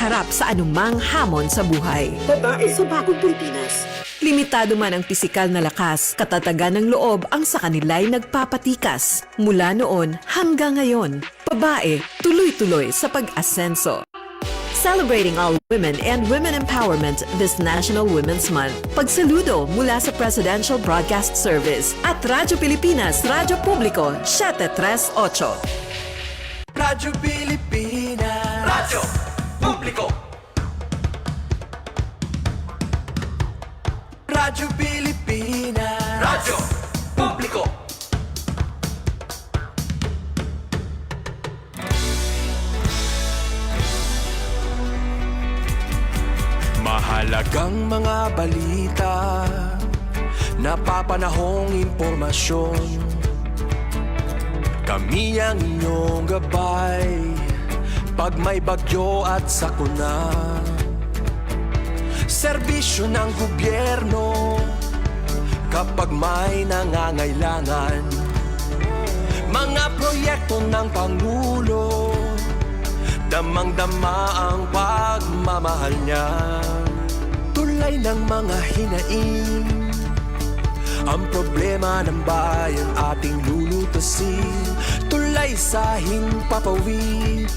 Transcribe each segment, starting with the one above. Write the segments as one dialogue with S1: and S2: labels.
S1: harap sa anumang hamon sa buhay.
S2: Babae sa bagong Pilipinas.
S1: Limitado man ang pisikal na lakas, katatagan ng loob ang sa kanila'y nagpapatikas. Mula noon hanggang ngayon, babae tuloy-tuloy sa pag-asenso. Celebrating all women and women empowerment this National Women's Month. Pagsaludo mula sa Presidential Broadcast Service at Radyo Pilipinas, Radyo Publiko, 738.
S3: Radyo Pilipinas, Radyo Publiko. Radyo Pilipinas, Radyo Publiko. Mahalagang mga balita, napapanahong impormasyon. Kami ang inyong gabay pag may bagyo at sakuna. Serbisyo ng gobyerno kapag may nangangailangan. Mga proyekto ng Pangulo, damang-dama ang pagmamahal niya. Tulay ng mga hinaing, ang problema ng bayan ating lulutasin. Tulay sa himpapawid,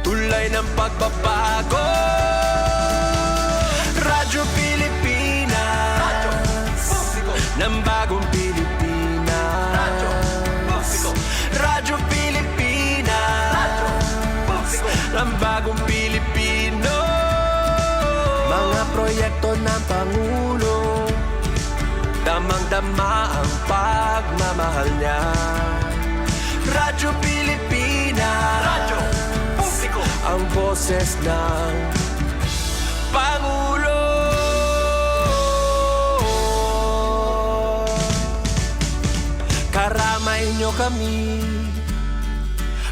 S3: tulay ng pagbabago. Radyo Pilipinas, Radyo Publiko ng bagong Pilipinas. Radyo Publiko, Radyo Pilipinas, Radyo Publiko ng bagong Pilipino. Mga proyekto ng Pangulo, damang-dama ang pagmamahal niya. Radyo Pilipinas, Radyo Publiko, ang boses ng Pangulo. Karamay nyo kami,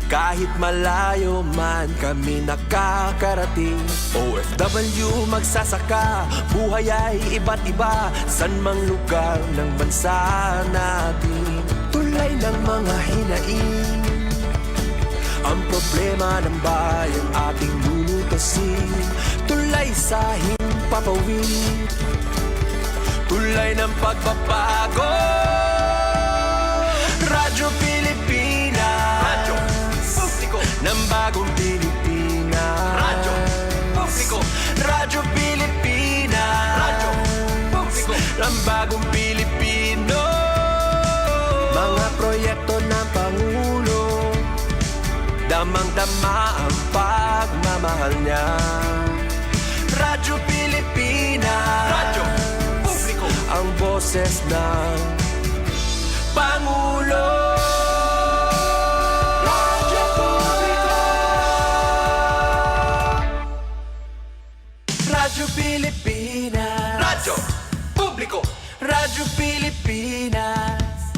S3: kahit malayo man kami nakakarating. OFW magsasaka, buhay ay iba't iba, san mang lugar ng bansa natin. Tulay ng mga hinaing, ang problema ng bayan ating lulutasin. Tulay sa himpapawid, tulay ng pagbabago. Radyo Pilipinas, Radyo Publiko ng bagong Pilipinas. Radyo Publiko, Radyo Pilipinas, Radyo Publiko ng bagong Pilipino. Mga proyekto ng Pangulo, damang-dama ang pagmamahal niya. Radyo Pilipinas, Radyo Publiko, ang boses ng Pangulo. Radyo Publiko, Radyo Pilipinas, Radyo Publiko, Radyo Pilipinas.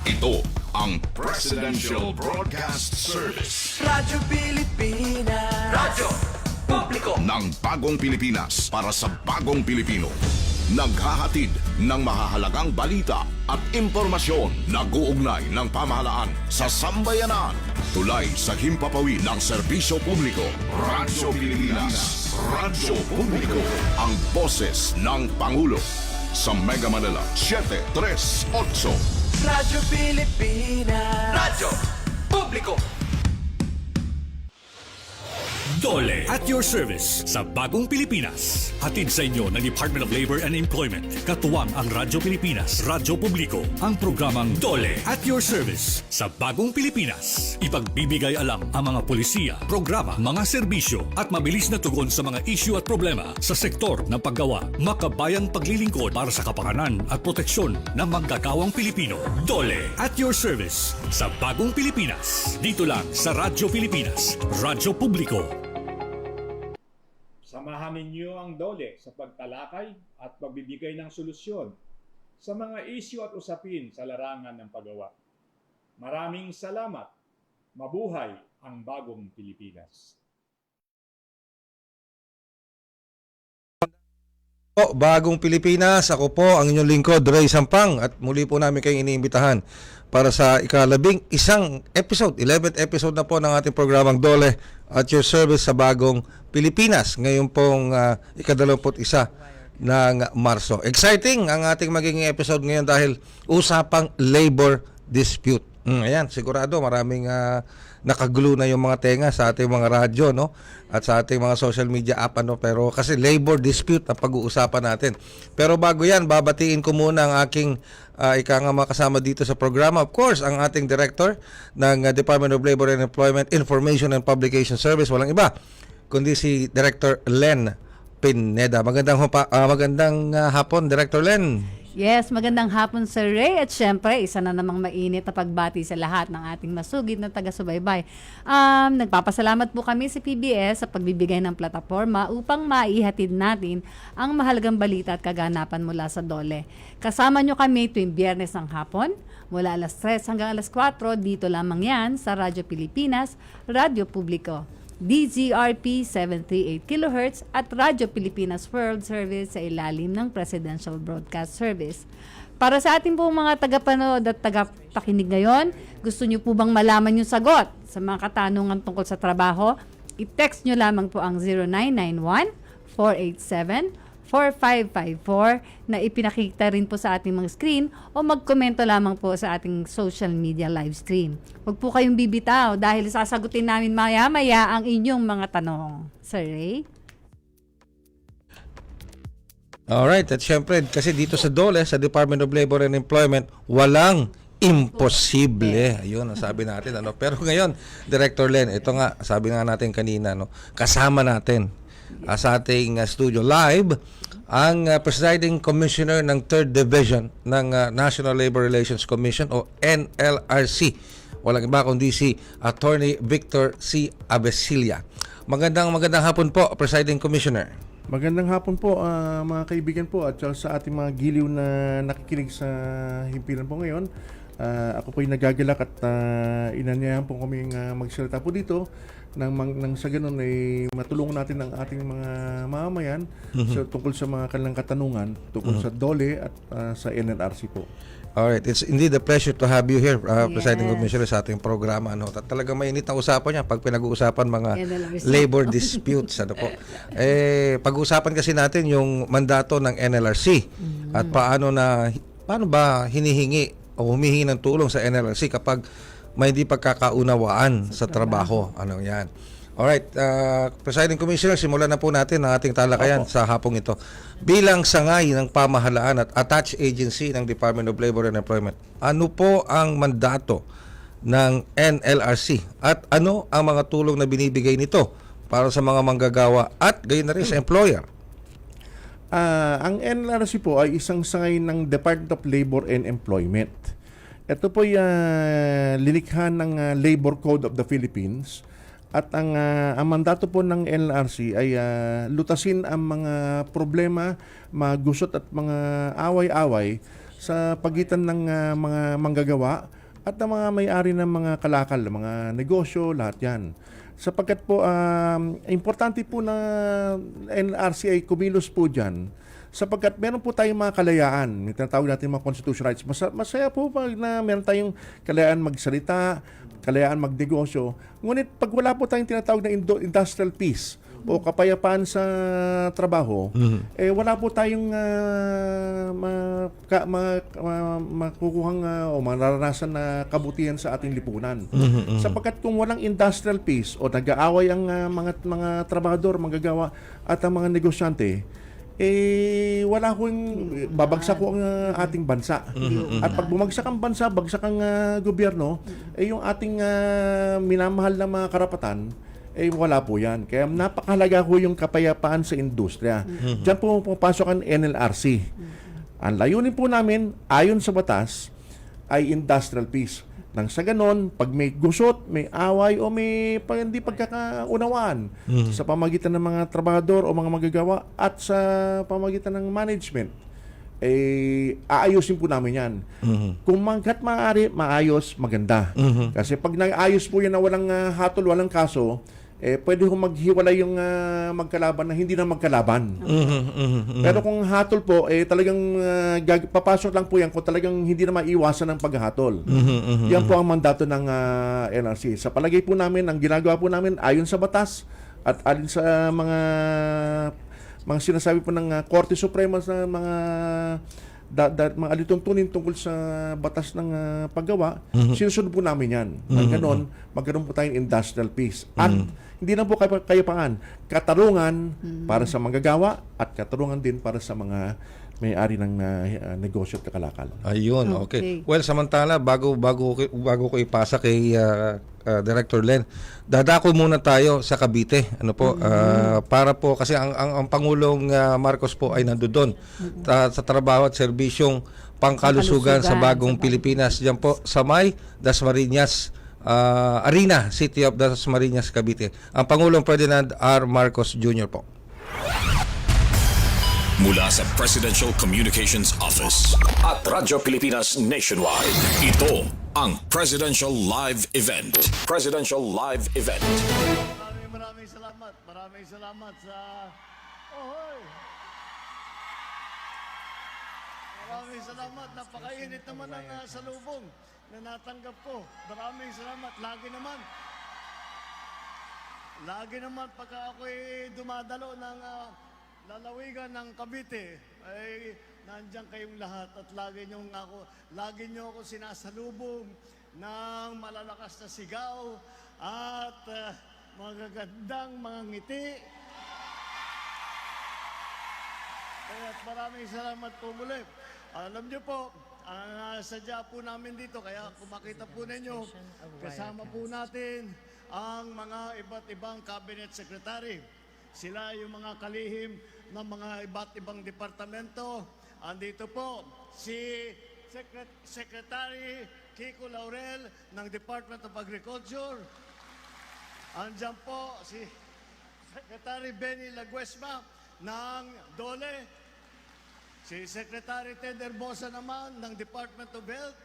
S4: Ito ang Presidential Broadcast Service
S3: Radyo Pilipinas, Radyo Publiko
S4: ng Bagong Pilipinas para sa Bagong Pilipino. Naghahatid ng mahahalagang balita at impormasyon na guugnay ng pamahalaan sa sambayanan. Tulay sa himpapawid ng serbisyo publiko. Radyo Pilipinas, Radyo Publiko, ang boses ng Pangulo. Sa Mega Manila, 738.
S3: Radyo Pilipinas, Radyo Publiko.
S5: Dole at your service sa Bagong Pilipinas. Hatid sa inyo ng Department of Labor and Employment. Katuwang ang Radyo Pilipinas, Radyo Publiko. Ang programang Dole at your service sa Bagong Pilipinas. Ipagbibigay alam ang mga polisiya, programa, mga serbisyo at mabilis na tugon sa mga issue at problema sa sektor ng paggawa. Makabayang paglilingkod para sa kapakanan at proteksyon ng manggagawang Pilipino. Dole at your service sa Bagong Pilipinas. Dito lang sa Radyo Pilipinas, Radyo Publiko.
S6: Samahan ninyo ang DOLE sa pagtalakay at pagbibigay ng solusyon sa mga isyu at usapin sa larangan ng paggawa. Maraming salamat. Mabuhay ang bagong Pilipinas.
S7: Po, Bagong Pilipinas, ako po ang inyong lingkod, Ray Sampang, at muli po namin kayong iniimbitahan para sa ika-11 episode, 11th episode na po ng ating programang Dole at Your Service sa Bagong Pilipinas. Ngayon pong ika-21 ng Marso. Exciting ang ating magiging episode ngayon dahil usapang labor dispute. Ayan, sigurado maraming nakagulo na yung mga tenga sa ating mga radyo, no? At sa ating mga social media app, ano? Pero kasi labor dispute ang pag-uusapan natin. Pero bago yan, babatiin ko muna ang aking makasama dito sa programa. Of course, ang ating director ng Department of Labor and Employment Information and Publication Service, walang iba kundi si Director Len Pineda. Magandang hapon, Director Len.
S8: Yes, magandang hapon Sir Ray, at syempre isa na namang mainit na pagbati sa lahat ng ating masugid na taga-subaybay. Nagpapasalamat po kami sa PBS sa pagbibigay ng plataforma upang maihatid natin ang mahalagang balita at kaganapan mula sa Dole. Kasama nyo kami tuwing Biyernes ng hapon mula alas 3 hanggang alas 4, dito lamang yan sa Radyo Pilipinas, Radyo Publiko, DZRP 738 kHz at Radyo Pilipinas World Service sa ilalim ng Presidential Broadcast Service. Para sa ating pong mga tagapanood at tagapakinig ngayon, gusto nyo po bang malaman yung sagot sa mga katanungan tungkol sa trabaho? I-text nyo lamang po ang 0991-487-4554 na ipinakita rin po sa ating mga screen, o magkomento lamang po sa ating social media live stream. Huwag po kayong bibitaw dahil sasagutin namin maya-maya ang inyong mga tanong. Sir Ray?
S7: Alright, at syempre, kasi dito sa Dole, sa Department of Labor and Employment, walang imposible. Ayun, ang sabi natin. Ano? Pero ngayon, Director Len, ito nga, sabi nga natin kanina, no, kasama natin sa ating studio live ang Presiding Commissioner ng 3rd Division ng National Labor Relations Commission o NLRC. Walang iba kundi si Attorney Victor C. Abesilia. Magandang hapon po, Presiding Commissioner.
S9: Magandang hapon po mga kaibigan po, at sa ating mga giliw na nakikinig sa himpilan po ngayon. Ako po ay nagagalak at inanyayahan po kaming magsalita po dito nang sa ganun ay matulungan natin ang ating mga mamamayan tungkol sa mga kanilang katanungan tungkol sa Dole at sa NLRC po.
S7: Alright, it's indeed a pleasure to have you here, Presiding
S8: Yes.
S7: Commissioner, sa ating programa. Ano? Talagang mainit ang usapan niya pag pinag-uusapan mga
S8: NLRC.
S7: labor disputes. Ano po? Pag-uusapan kasi natin yung mandato ng NLRC at paano ba hinihingi o humihingi ng tulong sa NLRC kapag may hindi pagkakaunawaan sa trabaho. Ano yan? Alright, Presiding Commissioner, simulan na po natin ang ating talakayan sa hapong ito. Bilang sangay ng pamahalaan at attached agency ng Department of Labor and Employment, ano po ang mandato ng NLRC at ano ang mga tulong na binibigay nito para sa mga manggagawa at gayon na rin sa employer?
S9: Ang NLRC po ay isang sangay ng Department of Labor and Employment. Ito po ay lilikha ng Labor Code of the Philippines, at ang mandato po ng NLRC ay lutasin ang mga problema, mga gusot at mga away-away sa pagitan ng mga manggagawa at ng mga may-ari ng mga kalakal, mga negosyo, lahat yan. Sapagkat po, importante po na NLRC ay kumilos po dyan, sapagkat meron po tayong mga kalayaan, yung tinatawag natin mga constitutional rights. Masaya po pag na meron tayong kalayaan magsalita, kalayaan magnegosyo. Ngunit pag wala po tayong tinatawag na industrial peace o kapayapaan sa trabaho, wala po tayong makukuhang o mararanasan na kabutihan sa ating lipunan. Sapagkat kung walang industrial peace o nag-aaway ang mga trabahador, manggagawa at ang mga negosyante, wala kong babagsak ko ang ating bansa. At pag bumagsak ang bansa, bagsak ang gobyerno, yung ating minamahal na mga karapatan, wala po yan. Kaya napakahalaga ko yung kapayapaan sa industriya. Diyan po pumapasok ang NLRC. Ang layunin po namin, ayon sa batas, ay industrial peace. Nang sa ganon, pag may gusot, may away o may hindi pagkakaunawaan sa pamagitan ng mga trabahador o mga magagawa at sa pamagitan ng management, aayusin po namin yan. Kung hanggat maaari, maayos, maganda. Kasi pag naayos po yan na walang hatol, walang kaso, pwede kong maghiwalay yung magkalaban na hindi na magkalaban. Pero kung hatol po, talagang papasok lang po yan kung talagang hindi na maiwasan ng paghatol. Yan po ang mandato ng NRC. Sa palagay po namin, ang ginagawa po namin ayon sa batas at alin sa mga sinasabi po ng Korte Suprema sa mga mga alituntunin tungkol sa batas ng paggawa, sinusunod po namin yan. Ganon, magkaroon po tayong industrial peace. At hindi na po kayapangan, katarungan para sa manggagawa at katarungan din para sa mga may-ari ng negosyo at kakalakal.
S7: Ayun, okay. Well, samantala, bago ko ipasa kay Director Len, dadako muna tayo sa Cavite. Ano po? Para po, kasi ang Pangulong Marcos po ay nandoon sa trabaho at serbisyong pangkalusugan sa Bagong Pilipinas. Diyan po sa may Dasmariñas Arena, City of Dasmariñas, Cavite. Ang Pangulong Ferdinand R. Marcos Jr. po.
S5: Mula sa Presidential Communications Office at Radyo Pilipinas Nationwide, ito ang Presidential Live Event. Presidential Live Event.
S10: Maraming salamat. Maraming salamat sa... Maraming salamat. Napakainit naman ang salubong na natanggap ko. Maraming salamat. Lagi naman pagka ako'y dumadalo ng lalawigan ng Cavite, ay nandiyan kayong lahat at lagi nyo ako sinasalubong ng malalakas na sigaw at magagandang mga ngiti. Kaya maraming salamat po muli. Alam niyo po, ang sadya po namin dito, kaya kung makita po ninyo, kasama po natin ang mga iba't ibang cabinet secretary. Sila yung mga kalihim ng mga iba't ibang departamento. Andito po si Secretary Kiko Laurel ng Department of Agriculture. Andyan po si Secretary Benny Laguesma ng DOLE. Si Secretary Ted Herbosa naman ng Department of Health.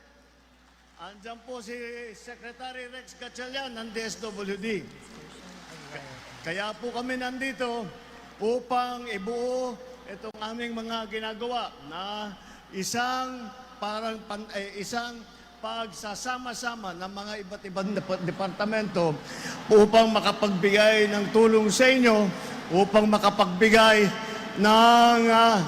S10: Andyan po si Secretary Rex Gatchalian ng DSWD. Kaya po kami nandito upang ibuo itong aming mga ginagawa na isang pagsasama-sama ng mga iba't ibang departamento upang makapagbigay ng tulong sa inyo, upang makapagbigay ng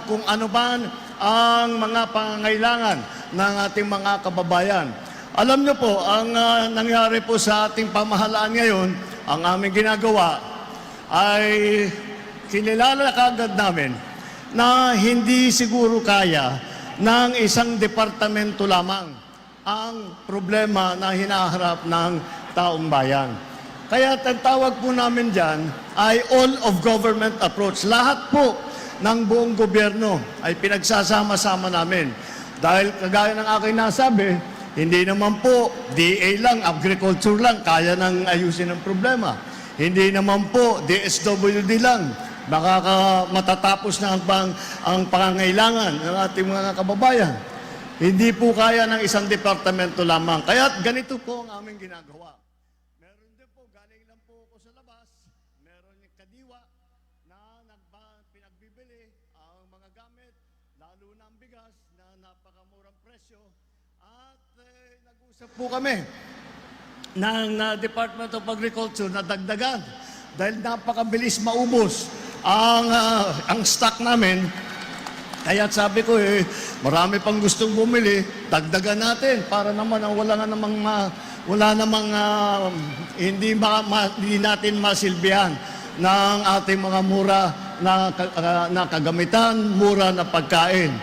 S10: kung ano ba ang mga pangangailangan ng ating mga kababayan. Alam niyo po, ang nangyari po sa ating pamahalaan ngayon, ang aming ginagawa ay kinilala kagad namin na hindi siguro kaya ng isang departamento lamang ang problema na hinaharap ng taong bayan. Kaya ang tawag po namin dyan ay all-of-government approach. Lahat po ng buong gobyerno ay pinagsasama-sama namin. Dahil kagaya ng aking nasabi, hindi naman po DA lang, agriculture lang, kaya nang ayusin ang problema. Hindi naman po DSWD lang, matatapos na ang pangangailangan ng ating mga kababayan. Hindi po kaya ng isang departamento lamang. Kaya ganito po ang aming ginagawa. Meron din po, galing lang po ako sa labas, meron yung kadiwa na pinagbibili ang mga gamit, lalo na ang bigas na napakamurang presyo. At nag-usap po kami ng Department of Agriculture na dagdagan dahil napakabilis maubos ang stock namin. Kaya sabi ko marami pang gustong bumili, dagdagan natin para naman hindi natin masilbihan ng ating mga mura na kagamitan, mura na pagkain.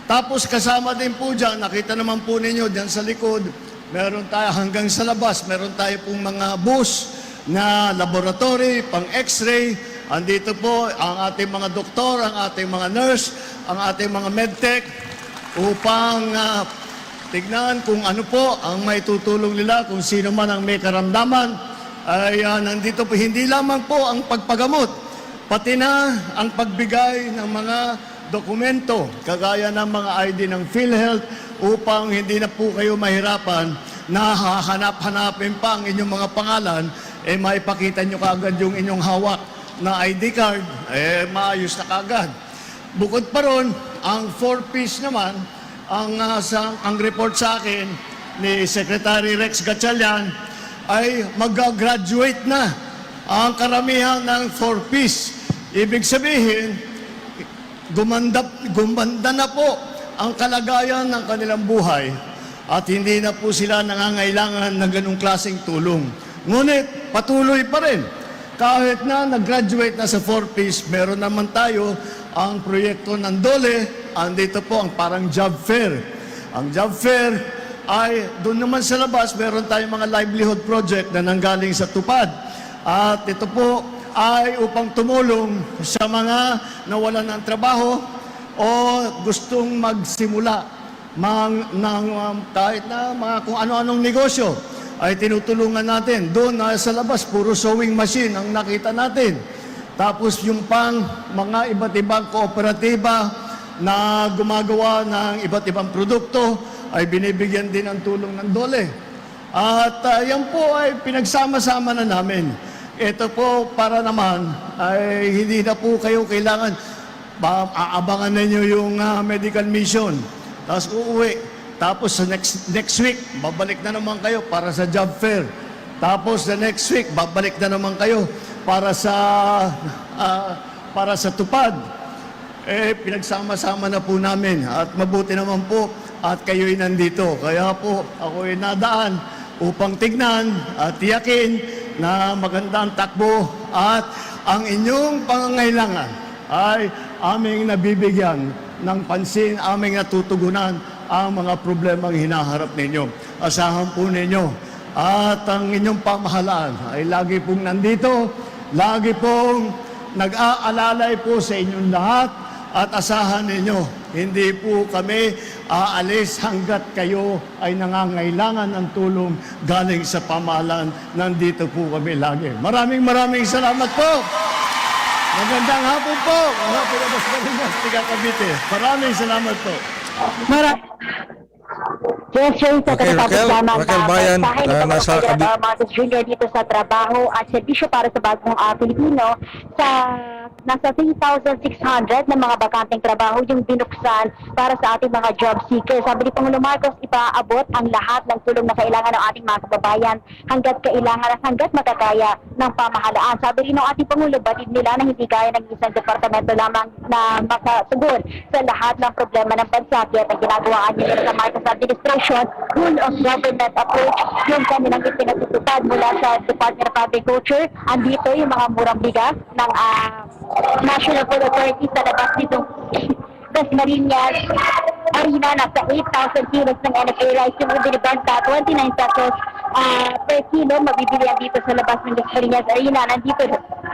S10: Tapos kasama din po dyan, nakita naman po ninyo dyan sa likod, meron tayo hanggang sa labas, meron tayo pong mga bus na laboratory, pang x-ray. Andito po ang ating mga doktor, ang ating mga nurse, ang ating mga medtech upang tignan kung ano po ang may tutulong nila, kung sino man ang may karamdaman. Ay nandito po, hindi lamang po ang pagpagamot, pati na ang pagbigay ng mga dokumento, kagaya ng mga ID ng PhilHealth, upang hindi na po kayo mahirapan na hahanap-hanapin pa ang inyong mga pangalan maipakita nyo kaagad yung inyong hawak na ID card, maayos na kaagad. Bukod pa ron, ang 4-piece naman, ang report sa akin ni Secretary Rex Gatchalian ay mag-graduate na ang karamihan ng 4-piece. Ibig sabihin, gumanda na po ang kalagayan ng kanilang buhay at hindi na po sila nangangailangan ng ganong klaseng tulong. Ngunit patuloy pa rin. Kahit na nag-graduate na sa 4-piece, meron naman tayo ang proyekto ng DOLE. Andito po ang parang job fair. Ang job fair ay doon naman sa labas, meron tayong mga livelihood project na nanggaling sa tupad. At ito po ay upang tumulong sa mga nawalan ng trabaho o gustong magsimula ng kahit na mga kung ano-anong negosyo ay tinutulungan natin. Doon sa labas, puro sewing machine ang nakita natin. Tapos yung pang mga iba't ibang kooperatiba na gumagawa ng iba't ibang produkto ay binibigyan din ng tulong ng DOLE. At yan po ay pinagsama-sama na namin. Ito po para naman ay hindi na po kayo kailangan aabangan ninyo yung medical mission. Tapos uuwi. Tapos sa next week, babalik na naman kayo para sa job fair. Tapos the next week, babalik na naman kayo para sa tupad. Pinagsama-sama na po namin at mabuti naman po at kayo'y nandito. Kaya po ako'y nadaan upang tignan at tiyakin na maganda ang takbo at ang inyong pangangailangan ay aming nabibigyan ng pansin, aming natutugunan ang mga problemang hinaharap ninyo. Asahan po ninyo at ang inyong pamahalaan ay lagi pong nandito, lagi pong nag-aalalay po sa inyong lahat at asahan ninyo, hindi po kami aalis hanggat kayo ay nangangailangan ng tulong galing sa pamahalaan. Nandito po kami lagi. Maraming salamat po. Magandang hapon po. Mga Pilabas Balinas, Tiga Cavite. Maraming salamat po.
S2: Yes, sir, sa
S7: Okay, Raquel Bayan, nasa Cavite.
S2: Marcos Jr. dito sa trabaho at serbisyo para sa bagong Pilipino sa nasa 3,600 na mga bakanteng trabaho yung binuksan para sa ating mga job seekers. Sabi ni Pangulong Marcos, ipaabot ang lahat ng tulong na kailangan ng ating mga kababayan hanggat kailangan at hanggat makakaya ng pamahalaan. Sabi rin ng ating Pangulo, batid nila na hindi kaya ng isang departamento lamang na makasugon sa lahat ng problema ng bansa. Kaya ang ginagawaan nila sa Marcos administration, rule of government approach, yung kanilang ipinatutupad mula sa Department of Agriculture. Andito yung mga murang bigas ng National Food Authority sa labas dito. Dasmariñas Arena, nasa 8,000 kilos ng NFA rice yung binibenta 29 pesos per kilo, mabibilihan dito sa labas ng Dasmariñas Arena. Nandito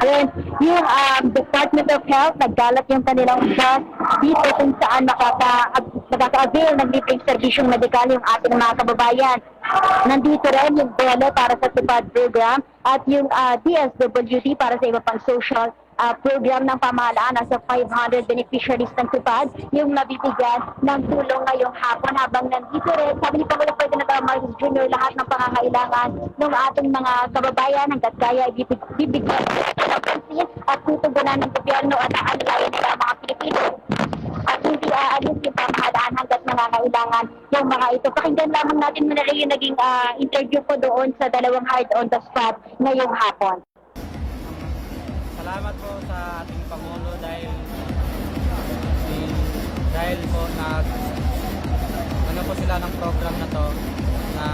S2: rin yung Department of Health, naggalat yung kanilang bus dito kung saan makaka-avail ng libreng serbisyong medikal yung ating mga kababayan. Nandito rin yung DOLE para sa tupad program at yung DSWD para sa iba pang social program ng pamahalaan. Nasa 500 beneficiaries ng tupad yung nabibigyan ng tulong ngayong hapon. Habang nandito rin, sabi ni Pangulong Ferdinand Marcos Jr., lahat ng pangangailangan ng ating mga kababayan hanggat kaya bibigyan ng pansin at tutugunan ng gobyerno at ang alalayan nila mga Pilipino. At hindi aalis yung pamahalaan hanggat nangangailangan yung mga ito. Pakinggan lamang natin muna rin yung naging interview ko doon sa dalawang hard on the spot ngayong hapon.
S11: Salamat po sa ating Pangulo dahil po po sila ng program na to na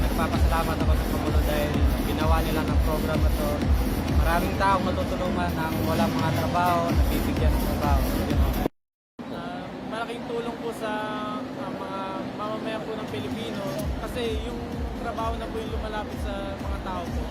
S11: nagpapasalamat ako sa Pangulo dahil ginawa nila ng program na to. Maraming taong matutulungan ng walang mga trabaho, nabibigyan ng trabaho. Malaking tulong po sa mga mamamayan po ng Pilipino kasi yung trabaho na po yung lumalapit sa mga tao po.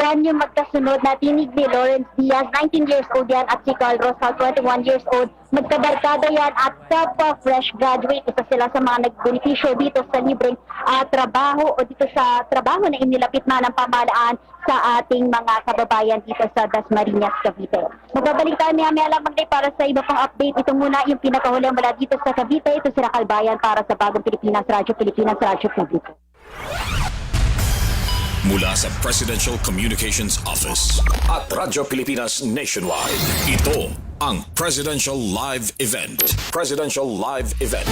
S2: yan yung magkasunod na tinig ni Lawrence Diaz, 19 years old yan, at si Carl Rosal, 21 years old. Magkabarkada yan at kapwa fresh graduate. Isa sila sa mga nagbenepisyo dito sa libreng trabaho o dito sa trabaho na inilapit na ng pamahalaan sa ating mga kababayan dito sa Dasmariñas, Cavite. Magbabalik tayo maya lamang din para sa iba pang update. Ito muna yung pinakahuling mula dito sa Cavite. Ito si Racal Bayan para sa Bagong Pilipinas, Radyo Publiko.
S5: Mula sa Presidential Communications Office at Radyo Pilipinas Nationwide, ito ang Presidential Live Event. Presidential Live Event.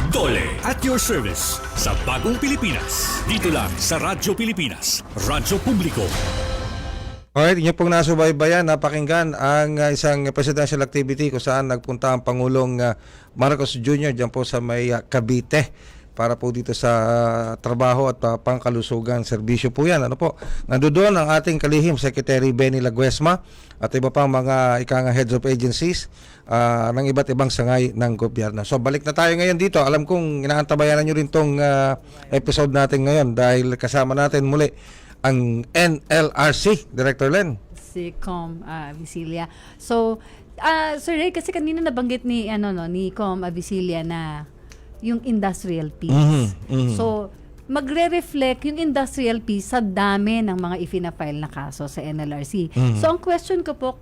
S5: Dole at your service sa Bagong Pilipinas. Dito lang sa Radyo Pilipinas, Radyo Publiko.
S7: Alright, inyo pong nasubaybayan, napakinggan ang isang presidential activity kung saan nagpunta ang Pangulong Marcos Jr. dyan po sa may Cavite para po dito sa trabaho at pangkalusugan serbisyo po yan. Ano po? Nandoon ang ating kalihim Secretary Benny Laguesma at iba pang mga heads of agencies ng iba't ibang sangay ng gobyerno. So balik na tayo ngayon dito. Alam kong inaantabayanan nyo rin tong episode natin ngayon dahil kasama natin muli ang NLRC, Director Len.
S8: Si Com Avicilia. So, Sir Ray, kasi kanina nabanggit ni Com Avicilia na yung industrial piece. So, magre-reflect yung industrial piece sa dami ng mga ifina-file na kaso sa NLRC. So, ang question ko po,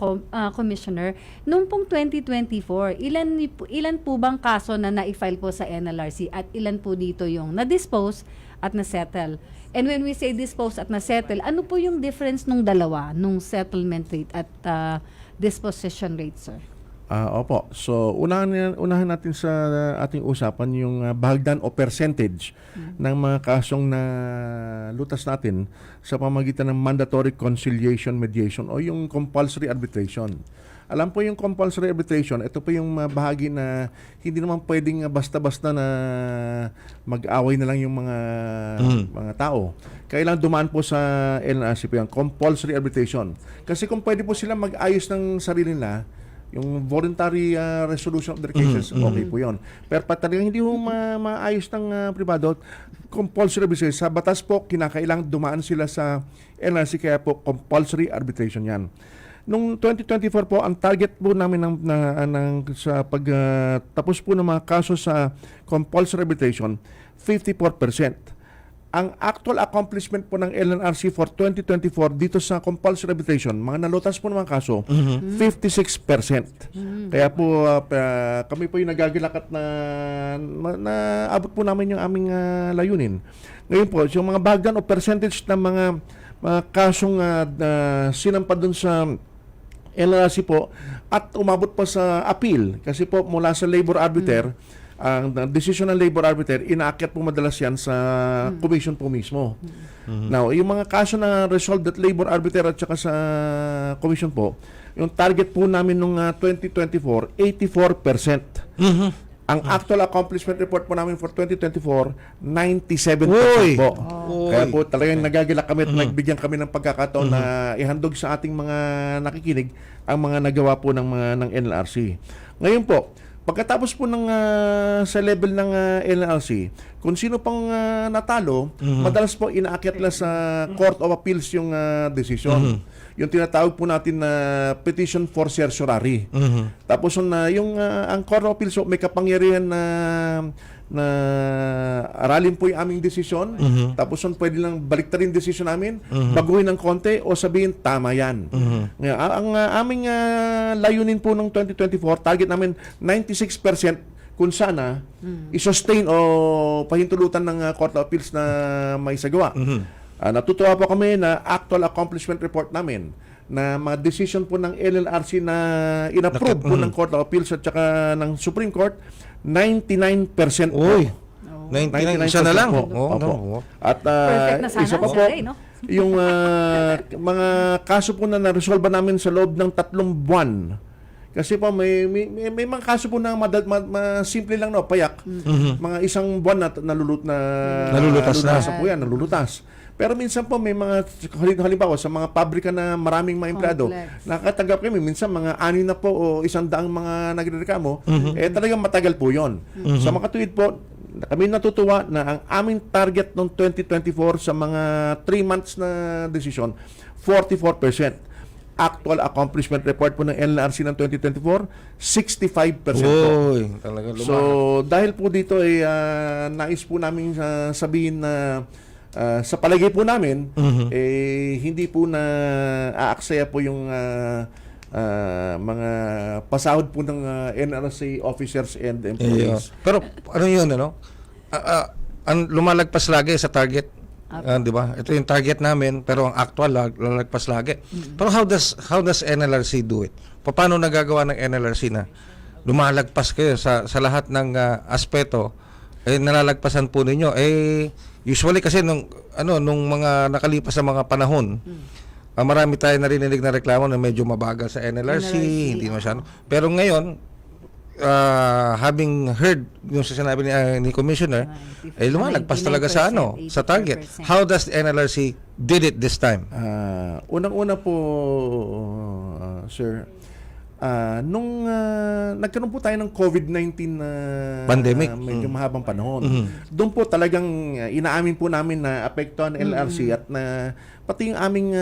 S8: Commissioner, noong pong 2024, ilan po bang kaso na na-file po sa NLRC at ilan po dito yung na-dispose at na-settle? And when we say dispose at na-settle, ano po yung difference nung dalawa, nung settlement rate at disposition rate, sir?
S9: Opo. So, unahan natin sa ating usapan yung bahagdan o percentage ng mga kasong na lutas natin sa pamagitan ng mandatory conciliation mediation o yung compulsory arbitration. Alam po yung compulsory arbitration, ito po yung bahagi na hindi naman pwedeng basta-basta na mag-away na lang yung mga tao. Kailangan dumaan po sa NLRC po yung compulsory arbitration. Kasi kung pwede po sila mag-ayos ng sarili nila, yung voluntary resolution of their cases, okay po yun. Pero talagang hindi mo maayos ng privado, compulsory arbitration. Sa batas po, kinakailangan dumaan sila sa NLRC, kaya po compulsory arbitration yan. Noong 2024 po, ang target po namin sa pagtapos po ng mga kaso sa compulsory arbitration, 54%. Ang actual accomplishment po ng LNRC for 2024 dito sa compulsory arbitration, mga nalutas po ng mga kaso, 56%. Kaya po kami po yung nagagilak at na abot po namin yung aming layunin. Ngayon po, yung mga bagdan o percentage ng mga kasong sinampad dun sa LNRC po at umabot pa sa appeal kasi po mula sa labor arbiter, ang decision ng labor arbiter, inaakyat po madalas yan sa commission po mismo. Now, yung mga kaso na resolved at labor arbiter at saka sa commission po, yung target po namin nung 2024, 84%. Ang actual accomplishment report po namin for 2024, 97% po. Kaya po talagang nagagilak kami at nagbigyan kami ng pagkakataon na ihandog sa ating mga nakikinig ang mga nagawa po ng NLRC. Ngayon po, pagkatapos po ng sa level ng NLRC, kung sino pang natalo, madalas po inaakyat nila sa Court of Appeals yung decision. Yung tinatawag po natin na petition for certiorari. Tapos yung ang Court of Appeals may kapangyarihan na aralin po yung aming desisyon. Tapos pwede lang baliktarin desisyon namin, baguhin ng konti o sabihin tama yan. Ngayon, ang aming layunin po ng 2024, target namin 96% kung sana i-sustain o pahintulutan ng Court of Appeals na may sagawa. Natutuwa po kami na actual accomplishment report namin na mga decision po ng LLRC na inapprove po ng Court of Appeals at saka ng Supreme Court, 99% po.
S7: 99 isa na lang.
S9: At
S8: Perfect na sana,
S9: isa pa po,
S8: Sir Ray, no?
S9: yung mga kaso po na na-resolve namin sa loob ng 3 buwan. Kasi po may mga kaso po na simple lang, no, payak. Mga isang buwan na nalulutas po yan, nalulutas. Pero minsan po may mga, halimbawa sa mga pabrika na maraming mga empleyado, nakatanggap kami minsan mga 6 na po o 100 mga nagrereklamo, talagang matagal po yon. Sa mga tuwid po, kami natutuwa na ang aming target noong 2024 sa mga 3 months na desisyon, 44%. Actual accomplishment report po ng NLRC ng 2024, 65% po.
S7: Uy, talaga
S9: So, dahil po dito ay nais po namin sabihin na sa palagay po namin, hindi po na aaksaya po yung mga pasahod po ng NRC officers and employees.
S7: Pero ano yun, ano? Ang lumalagpas lagi sa target. Di ba? Ito yung target namin, pero ang actual lalagpas lagi. Pero how does NLRC do it? Paano nagagawa ng NLRC na lumalagpas kayo sa lahat ng aspeto? Nalalagpasan po ninyo. Usually kasi nung mga nakalipas na mga panahon, marami tayo narinig na reklamo na medyo mabagal sa NLRC, hindi masyado. Pero ngayon, having heard yung sinabi ni Commissioner, lumalagpas talaga sa sa target.
S8: 80%.
S7: How does the NLRC did it this time?
S9: Unang-una po, sir, nung nagkaroon po tayo ng COVID-19
S7: Pandemic.
S9: medyo mahabang panahon, doon po talagang inaamin po namin na apektuhan ng LRC at na pati yung aming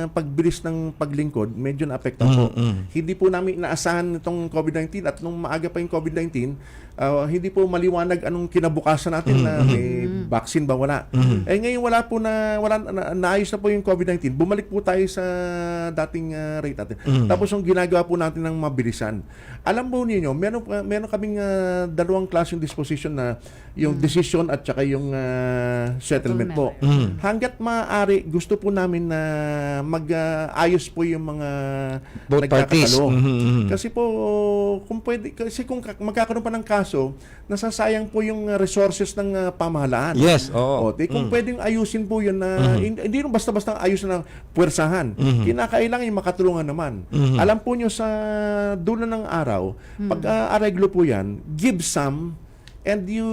S9: pagbilis ng paglingkod, medyo naapektuhan po. Hindi po namin inaasahan itong COVID-19 at nung maaga pa yung COVID-19, hindi po maliwanag anong kinabukasan natin na may vaccine ba wala. Ngayon naayos na po yung COVID-19. Bumalik po tayo sa dating rate natin. Tapos yung ginagawa po natin ng mabilisan. Alam po niyo, meron kaming dalawang klaseng disposition na yung decision at saka yung settlement po. Hanggat maaari, gusto po namin na mag-ayos po yung mga
S7: Both parties.
S9: nagkakatalo. Kasi po, kung pwede, kasi kung magkakaroon pa ng kaso, nasasayang po yung resources ng pamahalaan.
S7: Yes, oo.
S9: Kung pwedeng ayusin po yun na, hindi nung basta-basta ayos na ng puwersahan. Kinakailangan yung makatulungan naman. Alam po nyo sa dulo ng araw, pag-areglo po yan, give some, and you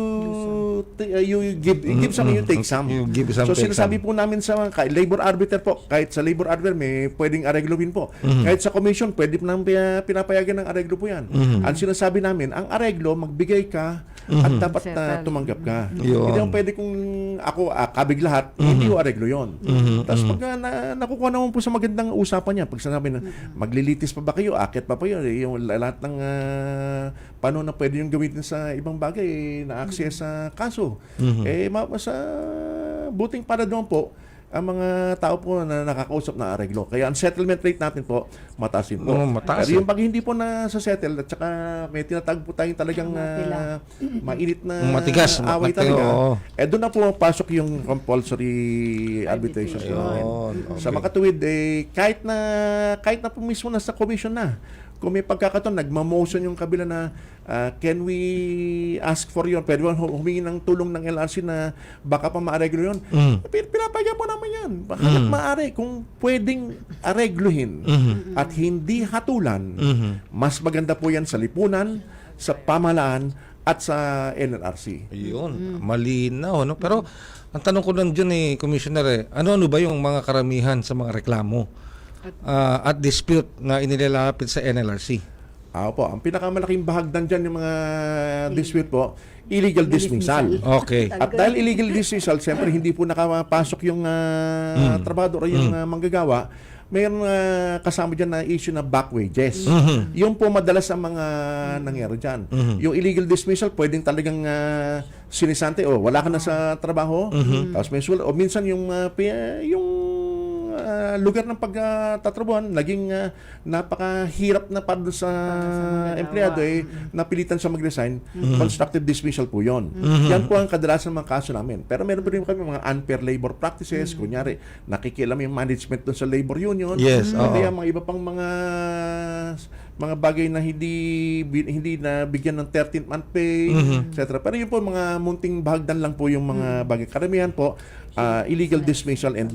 S9: give some and you take some.
S7: You give some,
S9: So
S7: take
S9: sinasabi
S7: some.
S9: po namin sa labor arbiter po, kahit sa labor arbiter may pwedeng aregluhin po. Kahit sa commission, pwede po nang pinapayagan ng areglo po yan. Ang sinasabi namin, ang areglo, magbigay ka at dapat na tumanggap ka.
S7: Yun.
S9: Hindi naman pwede kung ako kabig lahat, hindi ko areglo yun. Tapos pag nakukuha naman po sa magandang usapan niya, pag sinabi na maglilitis pa ba kayo, akit pa yun, yung lahat ng paano na pwede yung gamitin sa ibang bagay, na-access sa kaso. Sa buting para doon po, ang mga tao po na nakakausap na areglo. Kaya ang settlement rate natin po, mataas po.
S7: Mataas,
S9: Pero yung pag hindi po na sa settle at saka may tinatag po tayong talagang mainit na
S7: Matigas,
S9: away
S7: mateo,
S9: talaga,
S7: oo.
S9: doon na po pasok yung compulsory arbitration. Sa makatuwid, kahit na po mismo na sa commission na, kung may pagkakataon, nagmamotion yung kabila na can we ask for yun? Pwede ba humingi ng tulong ng LRC na baka pa maareglo yun? Pinapagyan po naman yan. Hanggat maaari, kung pwedeng aregluhin at hindi hatulan, mas maganda po yan sa lipunan, sa pamahalaan, at sa NLRC.
S7: Yun, malinaw, no? Pero ang tanong ko lang dyan Commissioner, ano ba yung mga karamihan sa mga reklamo at dispute na inilalapit sa NLRC?
S9: Po, ang pinakamalaking bahagdan dyan yung mga dispute po, illegal dismissal.
S7: Okay.
S9: At dahil illegal dismissal, siyempre hindi po nakapasok yung trabahador o yung manggagawa, mayroon kasama dyan na issue na back wages. Yung po madalas ang mga nangyari dyan. Yung illegal dismissal, pwedeng talagang sinisante, wala ka na sa trabaho, tapos may sulat, o minsan yung lugar ng pagtatrabuhan naging napakahirap na para sa empleyado napilitan siya mag-resign. Constructive dismissal po yon. Yan po ang kadalasan ng mga kaso namin. Pero meron pa rin kami mga unfair labor practices, kunyari nakikialam yung management doon sa labor union.
S7: Yes,
S9: Pati ang mga iba pang mga bagay na hindi na bigyan ng 13th month pay, etc. Pero yun po mga munting bahagdan lang po yung mga bagay. Karamihan po illegal dismissal and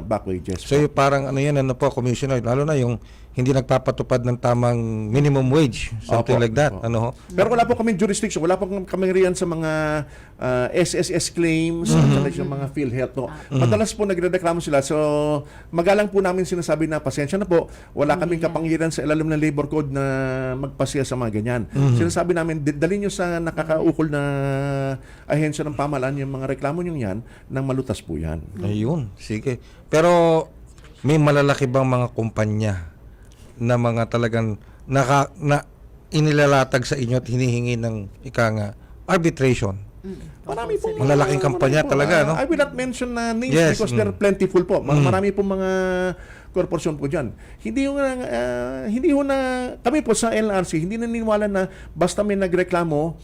S9: back wages.
S7: So yung parang ano yan, Commissioner, lalo na yung hindi nagpapatupad ng tamang minimum wage, something
S9: Opo,
S7: like that.
S9: opo.
S7: Ano ho?
S9: Pero wala po kaming jurisdiction, wala po kaming riyan sa mga SSS claims at saka yung mga PhilHealth. No. Madalas po nagrereklamo sila. So, magalang po namin sinasabi na pasensya na po, wala kaming kapangyarihan sa ilalim ng labor code na magpasya sa mga ganyan. Sinasabi namin, dalhin nyo sa nakakaukol na ahensya ng pamahalaan yung mga reklamo nyo yan nang malutas po yan.
S7: Ayun, sige. Pero may malalaki bang mga kumpanya na mga talagang na inilalatag sa inyo at hinihingi ng arbitration?
S9: Marami po
S7: Malalaking kampanya talaga, no?
S9: I will not mention na names
S7: Yes,
S9: because they're plentiful po. Marami po mga korporasyon po dyan. Hindi ho na kami po sa LRC, hindi naniniwala na basta may nagreklamo,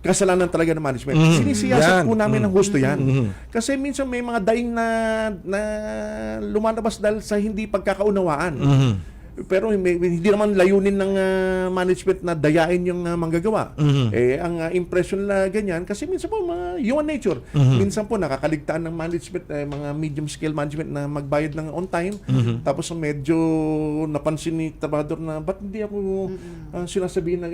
S9: kasalanan talaga ng management. Sinisiyasat po namin ng gusto yan. Kasi minsan may mga daing na lumalabas dahil sa hindi pagkakaunawaan. Pero hindi naman layunin ng management na dayain yung manggagawa. Ang impression na ganyan, kasi minsan po mga human nature. Minsan po nakakaligtaan ng management, mga medium scale management na magbayad ng on time. Tapos medyo napansin ni trabador na ba't hindi ako sinasabihin na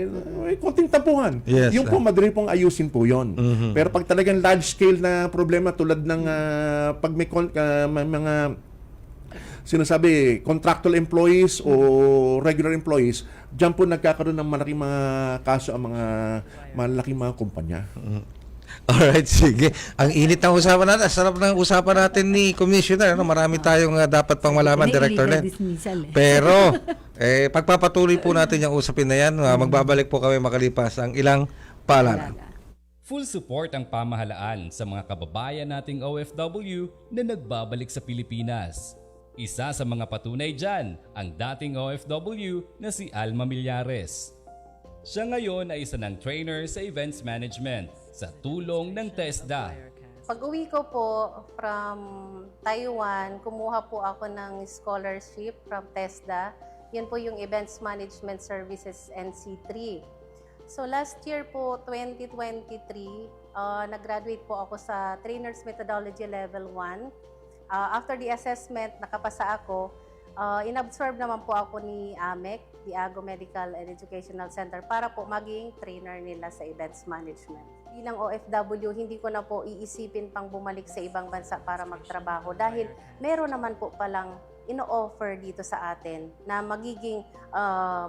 S9: konting tampuhan.
S7: Yes,
S9: yung po madali pong ayusin po yon. Pero pag talagang large scale na problema tulad ng pag may mga sinasabi, contractual employees o regular employees, dyan po nagkakaroon ng malaking mga kaso ang mga malaking mga kumpanya.
S7: Alright, sige. Ang init ng usapan natin. Sarap ng usapan natin ni Commissioner. No? Marami tayong dapat pang malaman, Director Len. Pero, pagpapatuloy po natin yung usapin na yan. Magbabalik po kami makalipas ang ilang paalala.
S12: Full support ang pamahalaan sa mga kababayan nating OFW na nagbabalik sa Pilipinas. Isa sa mga patunay dyan, ang dating OFW na si Alma Millares. Siya ngayon ay isa ng trainer sa events management sa tulong ng TESDA.
S13: Pag-uwi ko po from Taiwan, kumuha po ako ng scholarship from TESDA. Yun po yung Events Management Services NC3. So last year po, 2023, nag-graduate po ako sa Trainer's Methodology Level 1. After the assessment, nakapasa ako, inabsorb naman po ako ni AMEC, the Ago Medical and Educational Center, para po maging trainer nila sa events management. Bilang OFW, hindi ko na po iisipin pang bumalik sa ibang bansa para magtrabaho dahil meron naman po palang ino-offer dito sa atin na magiging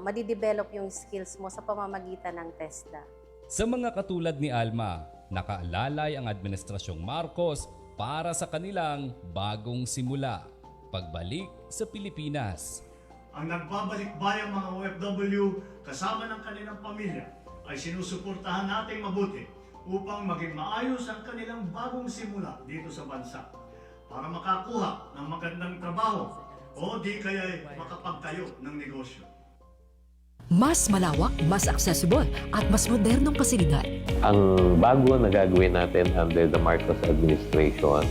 S13: madidevelop yung skills mo sa pamamagitan ng TESDA.
S12: Sa mga katulad ni Alma, nakaalalay ang Administrasyong Marcos para sa kanilang bagong simula, pagbalik sa Pilipinas.
S10: Ang nagbabalik-bayang mga OFW kasama ng kanilang pamilya ay sinusuportahan nating mabuti upang maging maayos ang kanilang bagong simula dito sa bansa para makakuha ng magandang trabaho o di kaya makapagtayo ng negosyo.
S1: Mas malawak, mas accessible, at mas modernong pasilidad.
S14: Ang bago na gagawin natin under the Marcos administration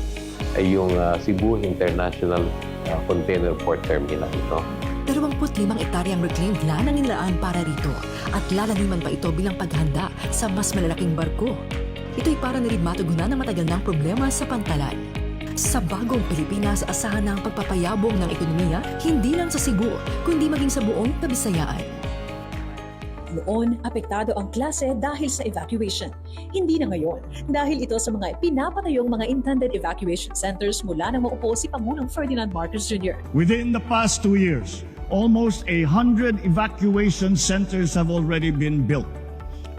S14: ay yung Cebu International Container Port Terminal.
S1: 25 ektaryang reclaimed land ang nilaan para rito at lalaniman pa ito bilang paghanda sa mas malalaking barko. Ito'y para na rin matugunan ng matagal ng problema sa pantalan. Sa bagong Pilipinas, asahan na ang pagpapayabong ng ekonomiya hindi lang sa Cebu, kundi maging sa buong Kabisayaan.
S15: Noon, apektado ang klase dahil sa evacuation. Hindi na ngayon, dahil ito sa mga pinapatayong mga intended evacuation centers mula nang maupo si Pangulong Ferdinand Marcos Jr.
S10: Within the past 2 years, almost 100 evacuation centers have already been built.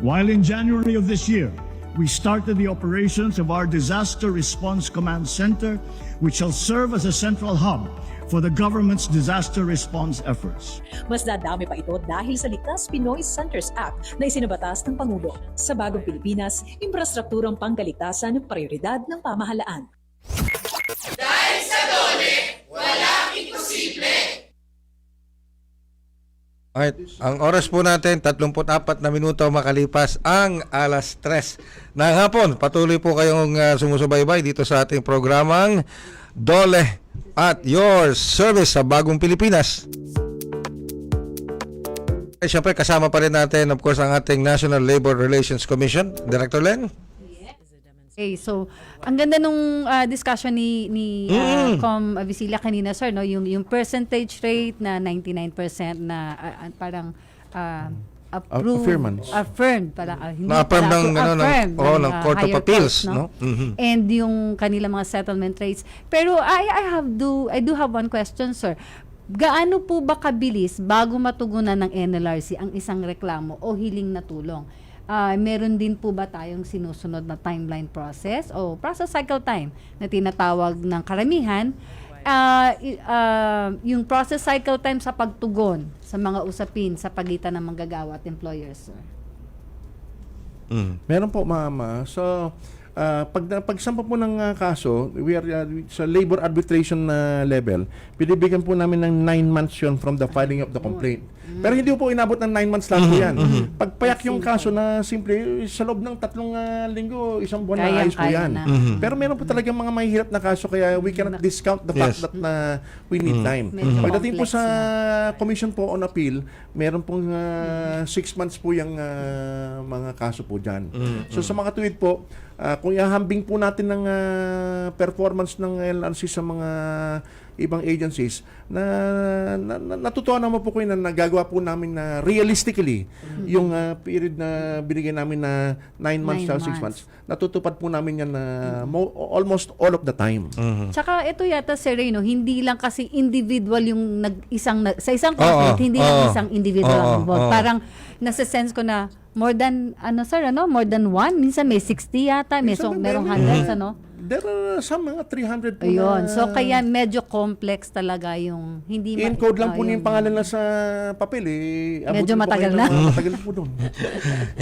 S10: While in January of this year, we started the operations of our Disaster Response Command Center, which shall serve as a central hub for the government's disaster response efforts.
S15: Mas dadami pa ito dahil sa Ligtas Pinoy Centers Act na isinabatas ng Pangulo. Sa bagong Pilipinas, infrastrukturang pangkaligtasan ang prioridad ng pamahalaan.
S3: Dahil sa DOLE, walang imposible!
S7: Alright, ang oras po natin, 34 na minuto makalipas ang 3:00 ng hapon. Patuloy po kayong sumusubaybay dito sa ating programang DOLE at your service sa bagong Pilipinas. Siyempre kasama pa rin natin of course ang ating National Labor Relations Commission, Director Len.
S8: Okay, so ang ganda nung discussion ni Com Avicilla kanina, sir, no, yung percentage rate na 99% na parang affirmed pala, hindi
S7: Na-affirm
S8: pala,
S7: ng,
S8: affirmed
S7: ng Court of
S8: higher
S7: Appeals,
S8: courts,
S7: no? Mhm.
S8: And yung kanila mga settlement rates. Pero I do have one question, sir. Gaano po ba kabilis bago matugunan ng NLRC ang isang reklamo o hiling na tulong? Meron din po ba tayong sinusunod na timeline process o process cycle time na tinatawag ng karamihan? Yung process cycle time sa pagtugon sa mga usapin sa pagitan ng manggagawa at employers, sir?
S9: Meron po, ma'am. So, pagsampa po ng kaso, we are sa labor arbitration level, binibigyan po namin ng 9 months yun from the filing of the complaint. Pero hindi po inabot ng 9 months lang po yan. Pagpayak yung kaso na simple, sa loob ng 3 linggo, 1 buwan na ayos po yan. Pero meron po talagang mga mahihirap na kaso, kaya we cannot discount the fact that we need time. Pagdating po sa Commission po on Appeal, meron pong 6 months po yung mga kaso po dyan. So sa mga tuwid po, kung ihahambing po natin ng performance ng LRC sa mga ibang agencies, natutuwa naman po ko na nagagawa po namin na realistically yung period na binigay namin na 9 months to 6 months. Natutupad po namin yan almost all of the time.
S8: Tsaka ito yata, Sir Reyno, hindi lang kasi individual yung sa isang conflict, hindi lang isang individual involved. Parang nasa-sense ko na more than more than one, minsan may 60 yata, merong hundreds,
S9: There are some mga 300 po
S8: ayun. So kaya medyo complex talaga yung hindi
S9: encode lang po yung pangalan na sa papel
S8: medyo matagal na.
S9: Matagal po doon.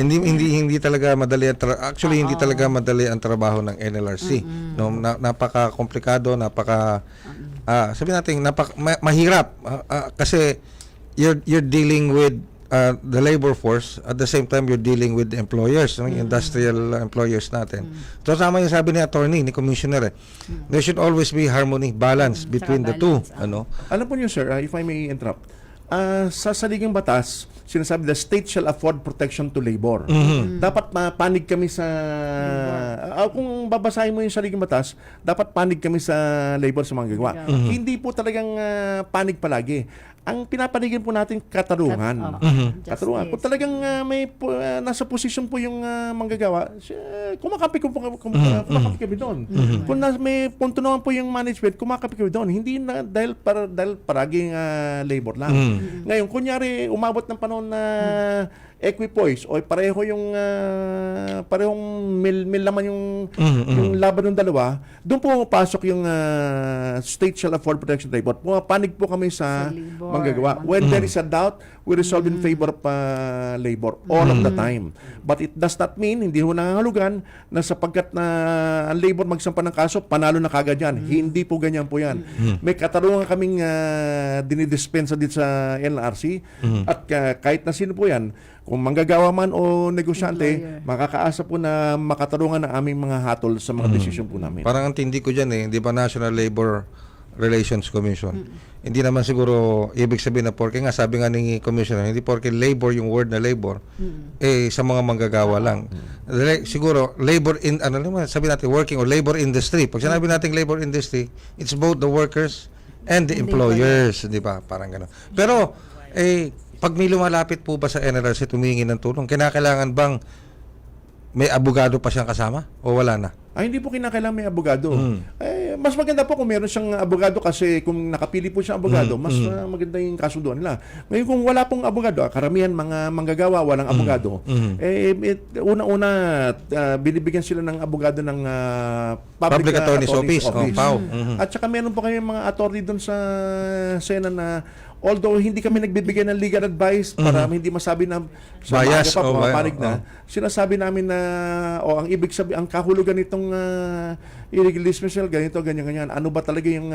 S7: hindi talaga madali actually hindi talaga madali ang trabaho ng NLRC. No, napaka-komplikado, sabi natin mahirap kasi you're dealing with the labor force, at the same time you're dealing with the employers, industrial employers natin. So tama yung sabi ni attorney, ni commissioner, there should always be harmony, balance between the two.
S9: Alam po niyo, sir, if I may interrupt, sa saligang batas, sinasabi the state shall afford protection to labor. Dapat panig kami sa kung babasahin mo yung saligang batas, dapat panig kami sa labor sa mga gagawa. Hindi po talagang panig palagi. Ang pinapanigin po natin katarungan. Katarungan. Kung talagang nasa posisyon po yung manggagawa, kumakapi kami doon. Kung may punto naman po yung management, kumakapi kami doon. Hindi na dahil paraging labor lang. Ngayon, kunyari, umabot ng panahon na equipoise o pareho yung parehong mil naman yung laban ng dalawa, doon po pasok yung state shall afford protection labor. Pumapanig po kami sa manggagawa. When there is a doubt, we resolve in favor of labor all of the time. But it does not mean, hindi ho nangangahulugan na sapagkat na ang labor magsampa ng kaso, panalo na kagad yan. Hindi po ganyan po yan. May katarungan kaming dinidispensa dito sa NLRC at kahit na sino po yan, kung manggagawa man o negosyante, makakaasa po na makatarungan ang aming mga hatol sa mga desisyon po namin.
S7: Parang ang tindi ko dyan di ba National Labor Relations Commission. Hindi naman siguro ibig sabihin na porke nga sabi nga ni Commissioner, hindi porke labor yung word na labor sa mga manggagawa lang. Siguro labor in sabi natin working or labor industry. Pag sinabi natin labor industry, it's both the workers and the employers, di ba? Parang gano'n. Pero pag may lumalapit po ba sa NLRC tumingi ng tulong, kinakailangan bang may abogado pa siyang kasama o wala na?
S9: Hindi po kinakailangan may abogado. Mas maganda po kung meron siyang abogado kasi kung nakapili po siyang abogado, mas maganda yung kasundo nila. Ngayon kung wala pong abogado, karamihan mga manggagawa walang abogado, una-una binibigyan sila ng abogado ng Public
S7: Attorney's Office.
S9: At saka meron po kayong mga attorney doon sa Sena na although hindi kami nagbibigay ng legal advice para hindi masabi na sa
S7: bias
S9: pa panig na, sinasabi namin na ang ibig sabihin, ang kahulugan nitong illegal dismissal, ganyan. Ano ba talaga yung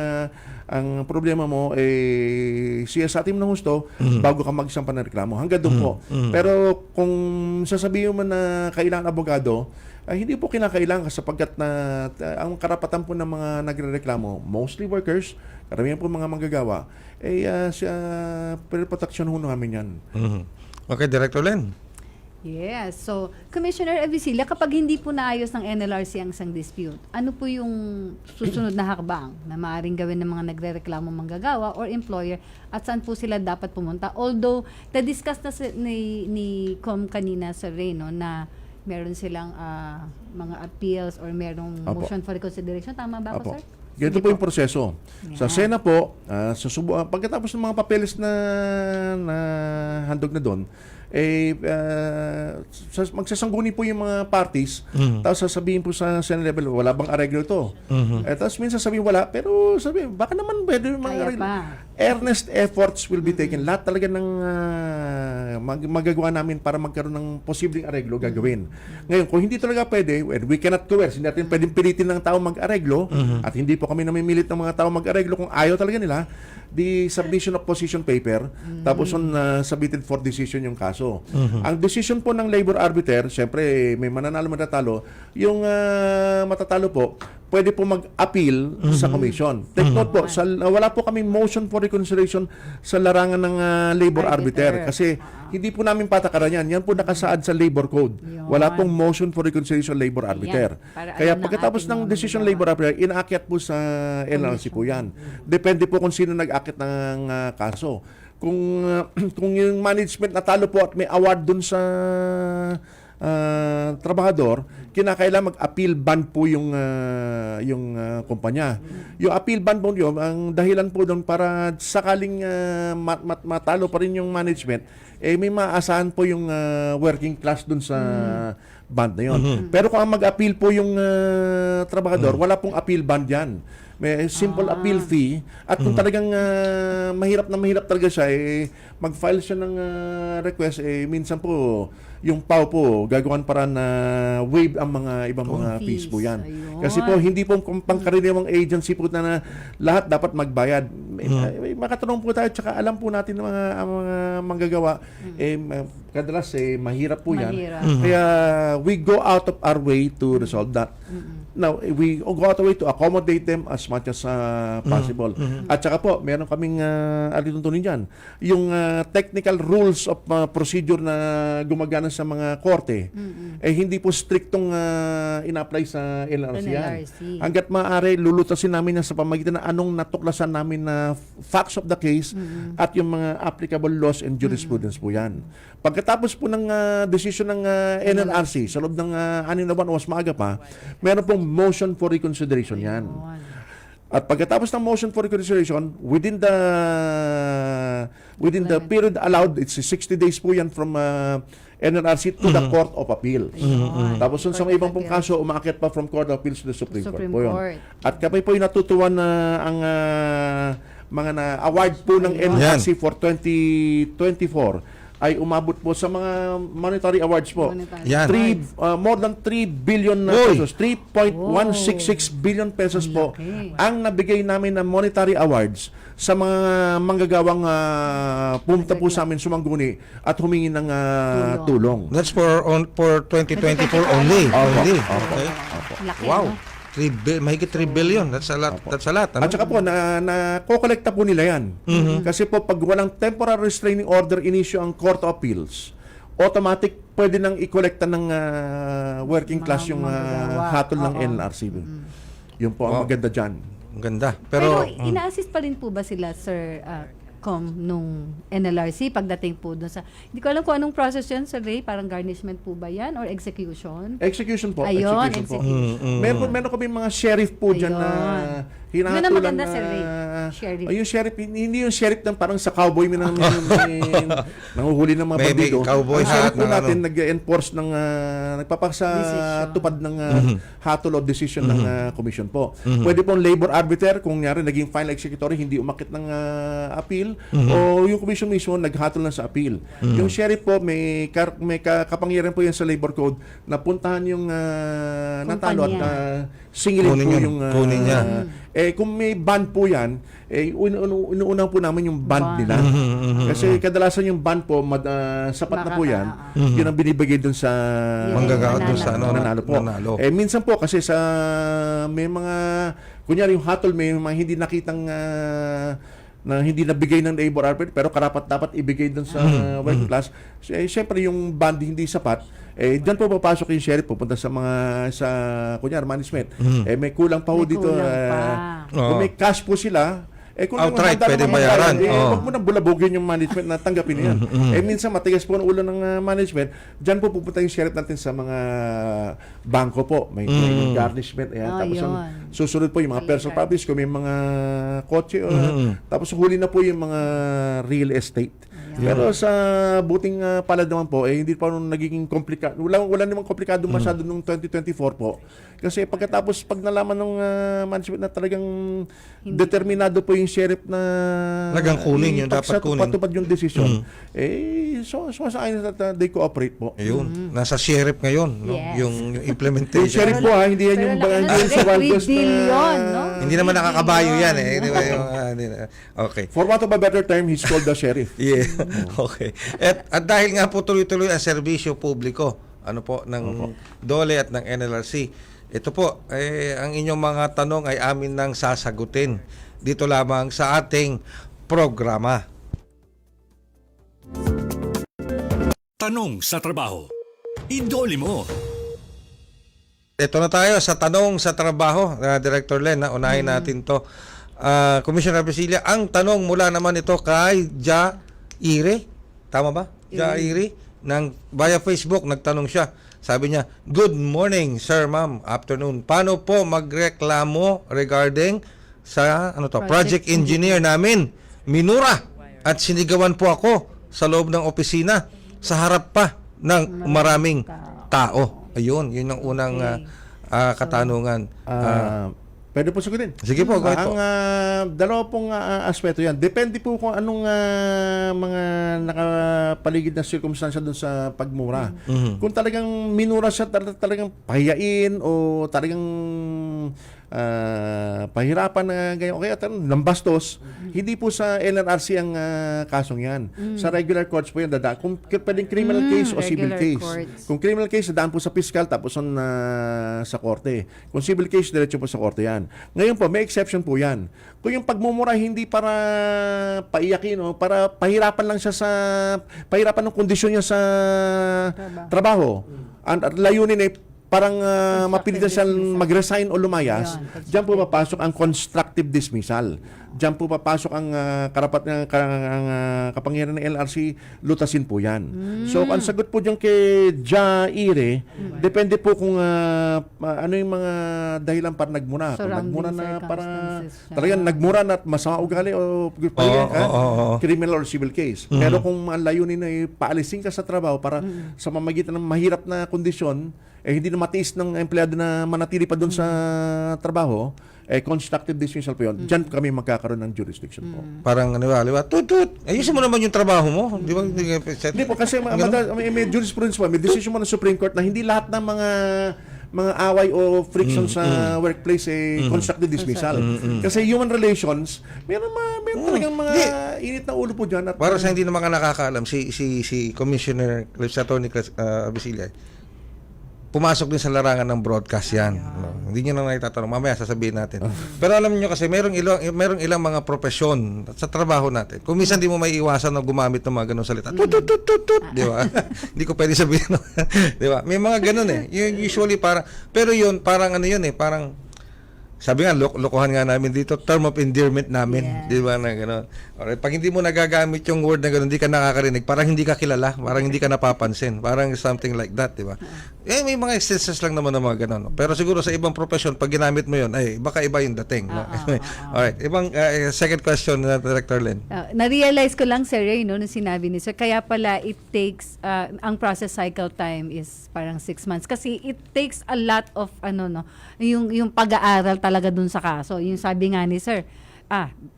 S9: ang problema mo, siya sa atin ng husto bago ka magsampa ng reklamo. Hanggang doon po. Pero kung sasabihin mo na kailangan abogado, hindi po kinakailangan sapagkat na ang karapatan po ng mga nagrereklamo, mostly workers, karamihan po mga manggagawa, protection ho namin yan.
S7: Okay, Director Len.
S8: Yes. So, Commissioner Avisilla, kapag hindi po naayos ng NLRC ang isang dispute, ano po yung susunod na hakbang na maaaring gawin ng mga nagrereklamo manggagawa or employer at saan po sila dapat pumunta? Although, na-discuss na ni Com kanina sa Reno na meron silang mga appeals or merong
S9: Apo.
S8: motion for reconsideration. Tama ba
S9: Apo.
S8: po, sir?
S9: Ganito po yung proseso. Sa Sena po, pagkatapos ng mga papeles na handog na doon, magsasangguni po yung mga parties, tapos sasabihin po sa Senate level, wala bang areglo ito? Tapos minsan sabihin wala, pero sabihin, baka naman pwede yung mga areglo. Earnest efforts will be taken. Lahat talaga ng magagawa namin para magkaroon ng posibleng areglo, gagawin. Ngayon, kung hindi talaga pwede, we cannot coerce, hindi natin pwedeng pilitin ng tao mag-areglo, at hindi po kami namimilit ng mga tao mag-areglo kung ayaw talaga nila, the submission of position paper, tapos submitted for decision yung kaso. Ang decision po ng labor arbiter, syempre may mananalo matatalo, yung matatalo po, pwede po mag-appeal sa commission. Take note po, wala po kaming motion for reconsideration sa larangan ng labor arbiter kasi hindi po namin patakaran yan. Yan po nakasaad sa labor code. Wala pong motion for reconsideration labor arbiter. Kaya pagkatapos ng decision labor arbiter, inaakyat po sa NLRC po yan. Depende po kung sino nag-akyat ng kaso. Kung yung management natalo po at may award dun sa trabahador, kinakailangan mag-appeal ban po yung kumpanya. Yung appeal ban po yun, ang dahilan po doon para sakaling matalo pa rin yung management, may maasahan po yung working class doon sa ban na yun. Pero kung ang mag-appeal po yung trabahador, wala pong appeal ban dyan. May simple appeal fee at kung talagang mahirap talaga siya, mag-file siya ng request, minsan po yung PAW po gagawan para na waive ang mga ibang mga fees po yan. Kasi po hindi po pangkaraniwang agency po na lahat dapat magbayad. Makatanong po tayo tsaka alam po natin ng mga manggagawa kadalas mahirap po yan. Kaya we go out of our way to resolve that. Now, we go out of our way to accommodate them as much as possible. At saka po, meron kaming alituntunin dyan. Yung technical rules of procedure na gumagana sa mga korte, hindi po striktong ina-apply sa NLRC yan. Hanggat maaari, lulutasin namin yan sa pamagitan na anong natuklasan namin na facts of the case at yung mga applicable laws and jurisprudence po yan. Pagkatapos po ng decision ng NLRC, sa loob ng 6 na buwan o mas maaga pa, meron pong motion for reconsideration yan. At pagkatapos ng motion for reconsideration, within the period allowed, it's 60 days po yan from NLRC to the Court of Appeals. Tapos sa mga ibang pong kaso, umaakit pa from Court of Appeals to the Supreme Court po yun. At kami po yung natutuwan na ang mga na-award po ng NLRC for 2024 ay umabot po sa mga monetary awards po. More than 3 billion pesos, 3.166 billion pesos po ang nabigay namin na monetary awards sa mga manggagawang pumunta po sa amin sumangguni at humingi ng tulong.
S7: That's for 2024 only. Okay. Wow. Mahigit 3 billion. That's a lot. That's a lot. Ano?
S9: At saka po, na-kokolekta po nila yan. Kasi po, pag walang temporary restraining order in-issue ang Court of Appeals, automatic pwede nang i-kolekta ng working class yung hatol ng NLRC. Yun po ang maganda dyan.
S7: Ang ganda.
S8: Pero ina-assist pa rin po ba sila, Sir nung NLRC pagdating po doon sa... Hindi ko alam kung anong process yan, Sir Ray. Parang garnishment po ba yan? Or execution?
S9: Execution po.
S8: Ayun,
S9: execution. Meron kami mga sheriff po dyan na hinahatulan
S8: yun ang maganda, Sir Ray. Sheriff.
S9: Yung sheriff, hindi yung sheriff ng parang sa cowboy nanguhuli ng mga bandido. Ang sheriff po natin nag-enforce ng nagpapasatupad ng hatol o decision ng commission po. Pwede pong labor arbiter kung nyari naging final executory, hindi umakit ng appeal, o yung commission mismo naghatol na sa appeal. Yung sheriff po may kapangyarihan po yan sa labor code na puntahan yung natalo at singilin po yung
S7: kunin niya.
S9: Kung may ban po yan, inuuna po namin yung ban nila. Kasi kadalasan yung ban po, sapat na po yan. Yun ang binibigay dun sa
S7: manggagawa dun sa
S9: nanalo po. Minsan po kasi may mga, kunyari yung hatol, may mga hindi nakitang na hindi nabigay ng labor arbiter pero karapat dapat ibigay dun sa working class, syempre yung bond hindi sapat, diyan po papasok yung sheriff, pupunta sa kunyari management. May kulang pa ho dito. Kung may cash po sila, kung
S7: outright,
S9: handa
S7: pwede
S9: naman
S7: bayaran.
S9: huwag mo nang bulabugin yung management na tanggapin yan. Minsan matigas po ang ulo ng management, dyan po pupunta yung sheriff natin sa mga bangko po. May garnishment. Tapos susunod po yung mga personal properties, kung may mga kotse. Tapos huli na po yung mga real estate. Pero sa buting palad naman po, hindi pa nagiging komplikado. Wala namang komplikado masyado nung 2024 po. Kasi pagkatapos, pag nalaman ng management na talagang determinado po yung sheriff na
S7: Talagang kunin yung dapat kunin.
S9: patupad yung desisyon, so sa akin na they cooperate po.
S7: Ayun, nasa sheriff ngayon, no?
S8: Yes.
S7: Yung implementation.
S9: Yung sheriff po hindi yan yung sa Waldos na...
S7: Hindi naman nakakabayo yan eh. Di ba yung, okay.
S9: For want of a better term, he's called the sheriff.
S7: Yeah. Okay. At dahil nga po tuloy-tuloy ang serbisyo publiko, ng DOLE at ng NLRC, ito po, ang inyong mga tanong ay amin nang sasagutin dito lamang sa ating programa.
S5: Tanong sa trabaho. Idoli mo.
S7: Ito na tayo sa tanong sa trabaho, Director Len. Unahin natin to. Commissioner Basilia, ang tanong mula naman ito kay Jaire. Tama ba? Jaire. Via Facebook, nagtanong siya. Sabi niya, good morning, sir, ma'am. Afternoon. Paano po magreklamo regarding sa project engineer namin? Minura at sinigawan po ako sa loob ng opisina sa harap pa ng maraming tao. Ayun, yun ang unang katanungan.
S9: Pwede po sagutin.
S7: Sige po, go ahead po.
S9: Ang dalawa pong aspeto yan. Depende po kung anong mga nakapaligid na sirkumstansya doon sa pagmura. Kung talagang minura siya, talagang pahiyain o talagang pahirapan na ganyan, okay, at nambastos, hindi po sa NLRC ang kasong yan. Sa regular courts po yan, dadaan. Kung pwedeng criminal case o civil case.
S8: Courts.
S9: Kung criminal case, dadaan po sa fiscal, tapos sa korte. Kung civil case, diretso po sa korte yan. Ngayon po, may exception po yan. Kung yung pagmumura hindi para paiyakin o para pahirapan lang siya pahirapan ng kondisyon niya sa trabaho. At layunin ay parang mapilitan siyang mag-resign o lumayas, diyan po papasok ang constructive dismissal. Diyan po papasok ang kapangyarihan ng LRC, lutasin po yan. So, ang sagot po diyan kay Jaire, depende po kung ano yung mga dahilan para nagmura. Kung nagmura na para talagang nagmura na at masama ugali o criminal or civil case. Pero kung ang layunin ay paalisin ka sa trabaho para sa mamagitan ng mahirap na kondisyon, hindi na matiis ng empleyado na manatili pa doon sa trabaho, constructive dismissal po yun. Diyan kami magkakaroon ng jurisdiction po.
S7: Parang tutut, ayusin mo naman yung trabaho mo. Di ba?
S9: Hindi po, kasi may jurisprudence po, may decision mo ng Supreme Court na hindi lahat ng mga away o friction sa workplace constructive dismissal. Kasi human relations, meron talagang mga init na ulo po dyan. At
S7: para sa hindi naman nakakaalam, si Commissioner Attorney Basilia, pumasok din sa larangan ng broadcast yan. Hindi nyo na naitatanong. Mamaya sasabihin natin. Pero alam niyo kasi merong ilang mga profesyon sa trabaho natin. Kung minsan di mo may iwasan na gumamit ng mga ganung salita. Tut. Di ba? Hindi ko pwede sabihin. Di ba? May mga ganun eh. Usually pero yun, parang parang sabi nga, lokohan nga namin dito, term of endearment namin. Di ba na gano'n? Alright, pag hindi mo nagagamit yung word na gano'n, hindi ka nakakarinig, parang hindi ka kilala, parang hindi ka napapansin, parang something like that, di ba? May mga instances lang naman ng mga gano'n. No? Pero siguro sa ibang profession, pag ginamit mo yun, baka iba yung dating. No? Alright, ibang second question na Director Len.
S8: Na-realize ko lang, Sir Ray, nung sinabi ni Sir, kaya pala it takes, ang process cycle time is parang 6 months. Kasi it takes a lot of, yung pag-aaral talaga dun sa kaso. Yung sabi nga ni Sir,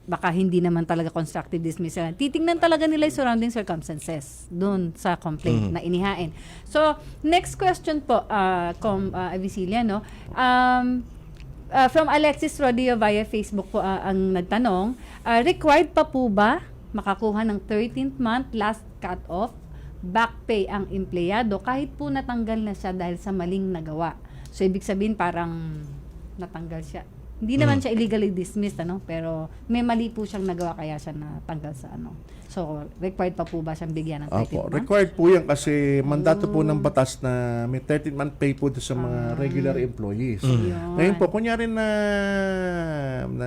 S8: baka hindi naman talaga constructive dismissal. Titingnan talaga nila yung surrounding circumstances dun sa complaint na inihain. So, next question po, Avicilia, no? From Alexis Rodio via Facebook po ang nagtanong, required pa po ba makakuha ng 13th month last cut-off back pay ang empleyado kahit po natanggal na siya dahil sa maling nagawa? So, ibig sabihin parang natanggal siya Hindi naman siya illegally dismissed, pero may mali po siyang nagawa kaya siya natanggal sa So, required pa po ba siyang bigyan ng 13 months?
S9: Required po yan kasi mandato po ng batas na may 13-month pay po sa mga regular employees. Ngayon po, kunyari na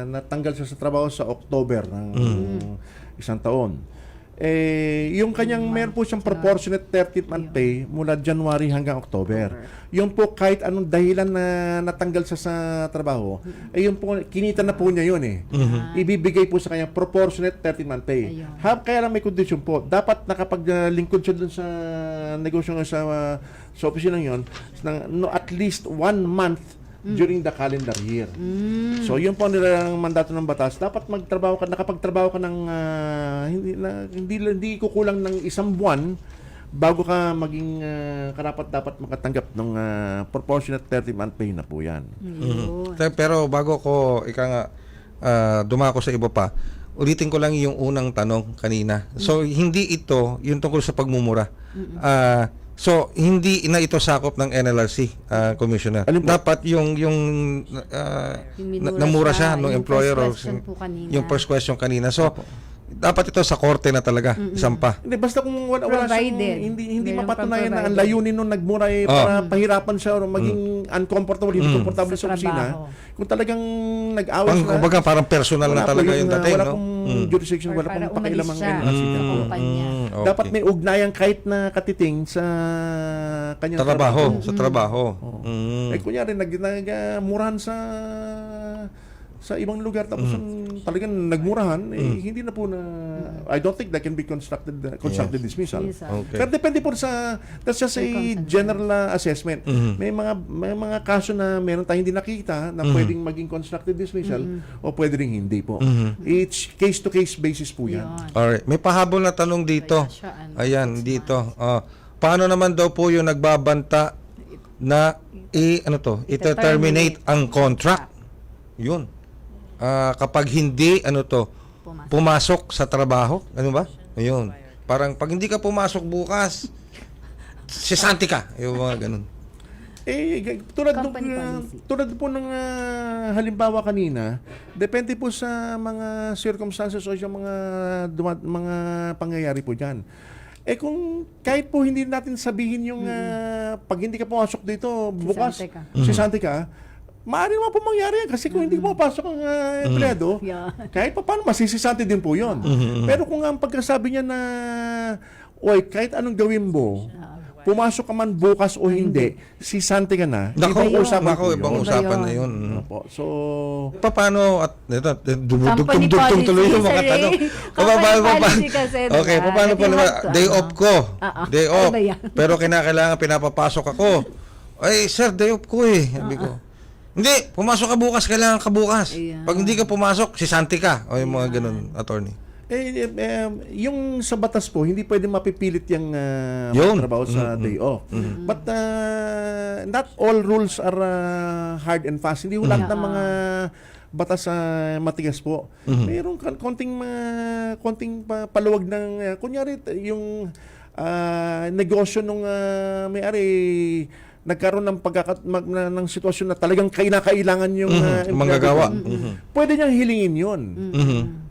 S9: natanggal siya sa trabaho sa October ng isang taon. Yung kanyang meron po siyang proportionate 13th-month pay mula January hanggang October. Yung po kahit anong dahilan na natanggal siya sa trabaho, yung po kinita na po niya yun ibibigay po sa kanya proportionate 13th-month pay. Kaya lang may condition po, dapat nakapaglingkod siya dun sa negosyo sa opisina yun at least 1 month during the calendar year. So yun po nilang mandato ng batas, dapat nakapagtrabaho ka ng hindi kukulang ng 1 buwan bago ka maging dapat makatanggap ng proportionate 30-month pay na po yan.
S7: Pero bago ko dumako sa iba pa, ulitin ko lang yung unang tanong kanina. So hindi ito yung tungkol sa pagmumura. So hindi na ito sakop ng NLRC, Commissioner. Dapat yung namura siya ng employer or yung first question kanina. So dapat ito sa korte na talaga, isampa.
S9: Hindi, basta kung wala siyang, hindi mapatunayan na ang layunin nung nagmura para pahirapan siya o maging uncomfortable, hindi komportable sa opisina. Kung talagang nag-awas na,
S7: kumbaga parang personal na talaga yung dating,
S9: wala pong jurisdiction, wala pong pakialamang NLRC. Dapat may ugnayan kahit na katiting sa kanyang
S7: trabaho.
S9: Kunyari, nagmurahan sa ibang lugar tapos talagang nagmurahan, hindi na po I don't think that can be constructed dismissal. Pero depende po that's just a general assessment. May mga kaso na meron tayong hindi nakita na pwedeng maging constructed dismissal o pwede ring hindi po. It's case to case basis po yan.
S7: Alright, may pahabol na tanong dito. Ayan, dito. Paano naman daw po yung nagbabanta na ito-terminate ang contract? Yun. Kapag hindi pumasok sa trabaho, ano ba? Ayun. Parang pag hindi ka pumasok bukas, sisanti ka. Yung mga ganun.
S9: Tulad po ng halimbawa kanina, depende po sa mga circumstances o yung mga pangyayari po diyan. Kung kahit po hindi natin sabihin yung pag hindi ka pumasok dito bukas, sisanti ka. Maaari naman po mangyari yan kasi kung hindi mo pasok ang empleyado, kahit pa paano masisisante din po yun. Pero kung ang pagkasabi niya na kahit anong gawin mo, pumasok ka man bukas o hindi, sisante ka na.
S7: Ibang usapan na yun.
S9: So,
S7: paano at dugtong tuloy yung mga tanong. Okay, paano po naman? Day off ko. Day off. Pero kinakailangan pinapapasok ako. Ay, sir, day off ko sabi ko. Hindi, pumasok ka bukas, kailangan ka bukas. Pag hindi ka pumasok, sisanti ka. O yung mga ganun, attorney.
S9: Yung sa batas po, hindi pwede mapipilit yung trabaho sa day off. But not all rules are hard and fast. Hindi lahat ng mga batas matigas po. Mayroong konting paluwag ng, kunyari, yung negosyo nung may-ari, nagkaroon ng sitwasyon na talagang kailangan yung
S7: manggagawa.
S9: Pwede niyang hilingin yun.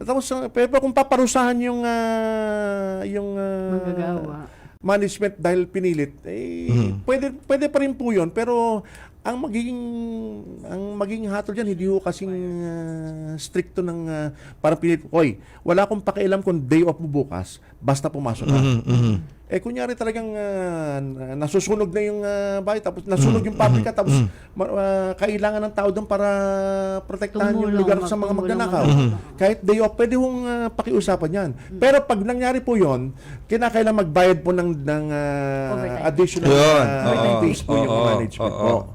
S9: Tapos, pero kung paparusahan yung
S8: manggagawa,
S9: management dahil pinilit, pwede pa rin po yun. Pero ang magiging hatol dyan, hindi ko kasing stricto ng parang pilit, wala akong pakialam kung day off mo bukas, basta pumasok ka. Kunyari talagang nasusunog na yung bahay, tapos nasunog yung pabrika, tapos kailangan ng tao doon para protektahan yung lugar sa mga magnanakaw. Kahit day off, pwede hong pakiusapan yan. Pero pag nangyari po yon, kinakailangan magbayad po ng additional days po yung management po.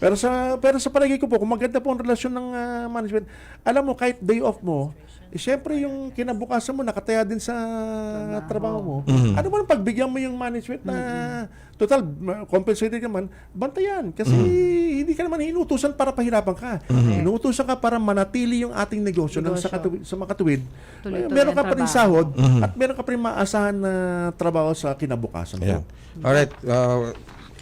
S9: Pero sa palagay ko po, kung maganda po ang relasyon ng management, alam mo, kahit day off mo, siyempre yung kinabukasan mo nakataya din sa trabaho mo. Ano ba pagbigyan mo yung management na total compensated naman, bantayan. Kasi hindi ka naman inutusan para pahirapan ka. Inutusan ka para manatili yung ating negosyo sa makatuwid. Meron ka pa rin sahod at meron ka pa rin maasahan na trabaho sa kinabukasan mo.
S7: Alright.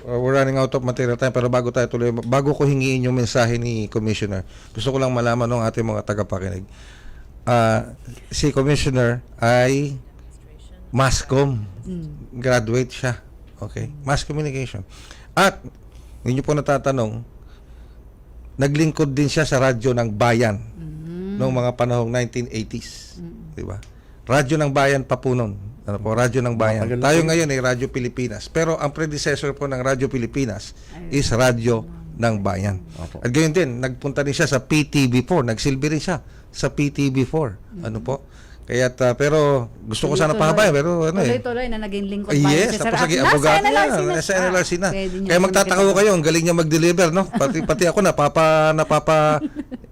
S7: we're running out of material time, pero bago tayo tuloy, bago ko hingiin yung mensahe ni Commissioner, gusto ko lang malaman ng ating mga tagapakinig. Si Commissioner ay Masscom. Graduate siya. Okay. Mass Communication. At, hindi po natatanong, naglingkod din siya sa radyo ng bayan noong mga panahong 1980s. Diba? Radyo ng bayan pa po noon. Ano po, Radyo ng Bayan. Tayo ngayon ay Radyo Pilipinas. Pero ang predecessor po ng Radyo Pilipinas is Radyo ng Bayan. At gayon din, nagpunta din siya sa PTV4. Nagsilbi rin siya sa PTV4. Ano po? Kaya pero gusto ko sana pahabayan, pero ano
S8: tuloy-tuloy na naging lingkod bayan
S7: yes,
S8: si Sir
S7: tapos
S8: At.
S7: naging abogado na. Sa NLRC na. Kaya magtataka ko kayo, ang galing niya mag-deliver, no? Pati ako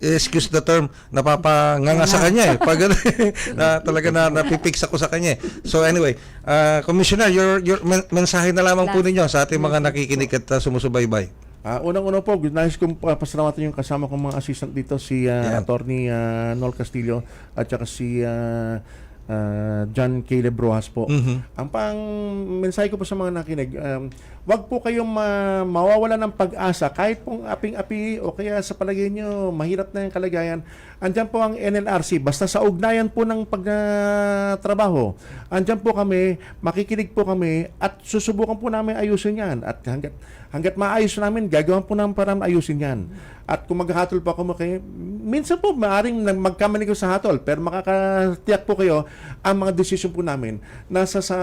S7: excuse the term, napapanganga sa kanya eh. Pag talaga napipix ako sa kanya eh. So anyway, Commissioner, your mensahe na lamang po ninyo sa ating mga nakikinig at sumusubaybay.
S9: Unang-una po, nais kong pasalamatan yung kasama kong mga assistant dito, si Attorney Noel Castillo at saka si John Caleb Rojas po. Ang mensahe ko po sa mga nakinig, wag po kayong mawawala ng pag-asa kahit pong aping-api o kaya sa palagay nyo mahirap na yung kalagayan. Andyan po ang NLRC, basta sa ugnayan po ng pagtrabaho. Andyan po kami, makikinig po kami at susubukan po namin ayusin yan. At hanggat maayos namin, gagawin po namin para ayusin yan. At kung maghahatol pa ako minsan po maaring magkamali ko sa hatol, pero makakatiyak po kayo ang mga desisyon po namin nasa sa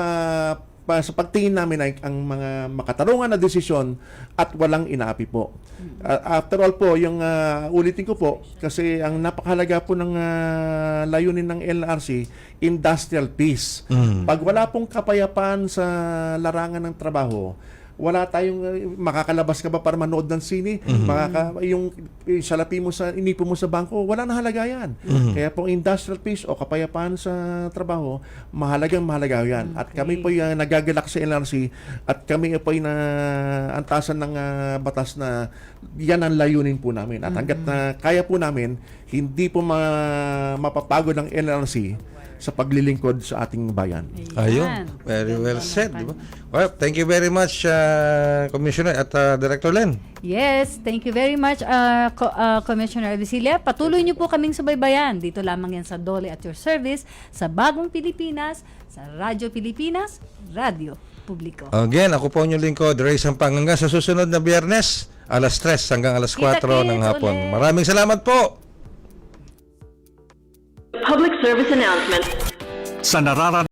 S9: pagtingin namin ay ang mga makatarungan na desisyon at walang inaapi po. After all po, yung ulitin ko po, kasi ang napakahalaga po ng layunin ng NLRC, industrial peace. Pag wala pong kapayapaan sa larangan ng trabaho, wala tayong makakalabas ka ba para manood ng sine, yung salapi mo sa inipo mo sa bangko, wala na halaga yan. Kaya pong industrial peace o kapayapaan sa trabaho, mahalagang mahalaga yan. At kami po yung nagagalak sa NLRC at kami po yung antasan ng batas na yan ang layunin po namin. At hanggat kaya po namin, hindi po mapapagod ng NLRC sa paglilingkod sa ating bayan.
S7: Ayun. Very well said. Diba? Well, thank you very much, Commissioner at Director Len.
S8: Yes, thank you very much, Commissioner Vicilia. Patuloy niyo po kaming subaybayan. Dito lamang yan sa Dole at your service, sa Bagong Pilipinas, sa Radyo Pilipinas, Radyo Publiko.
S7: Again, ako po inyong lingkod, Ray Sampang. Hanggang sa susunod na Biyernes, alas 3 hanggang alas 4 ng hapon.
S8: Ulit.
S7: Maraming salamat po.
S1: Public service announcement.
S5: Sa nararan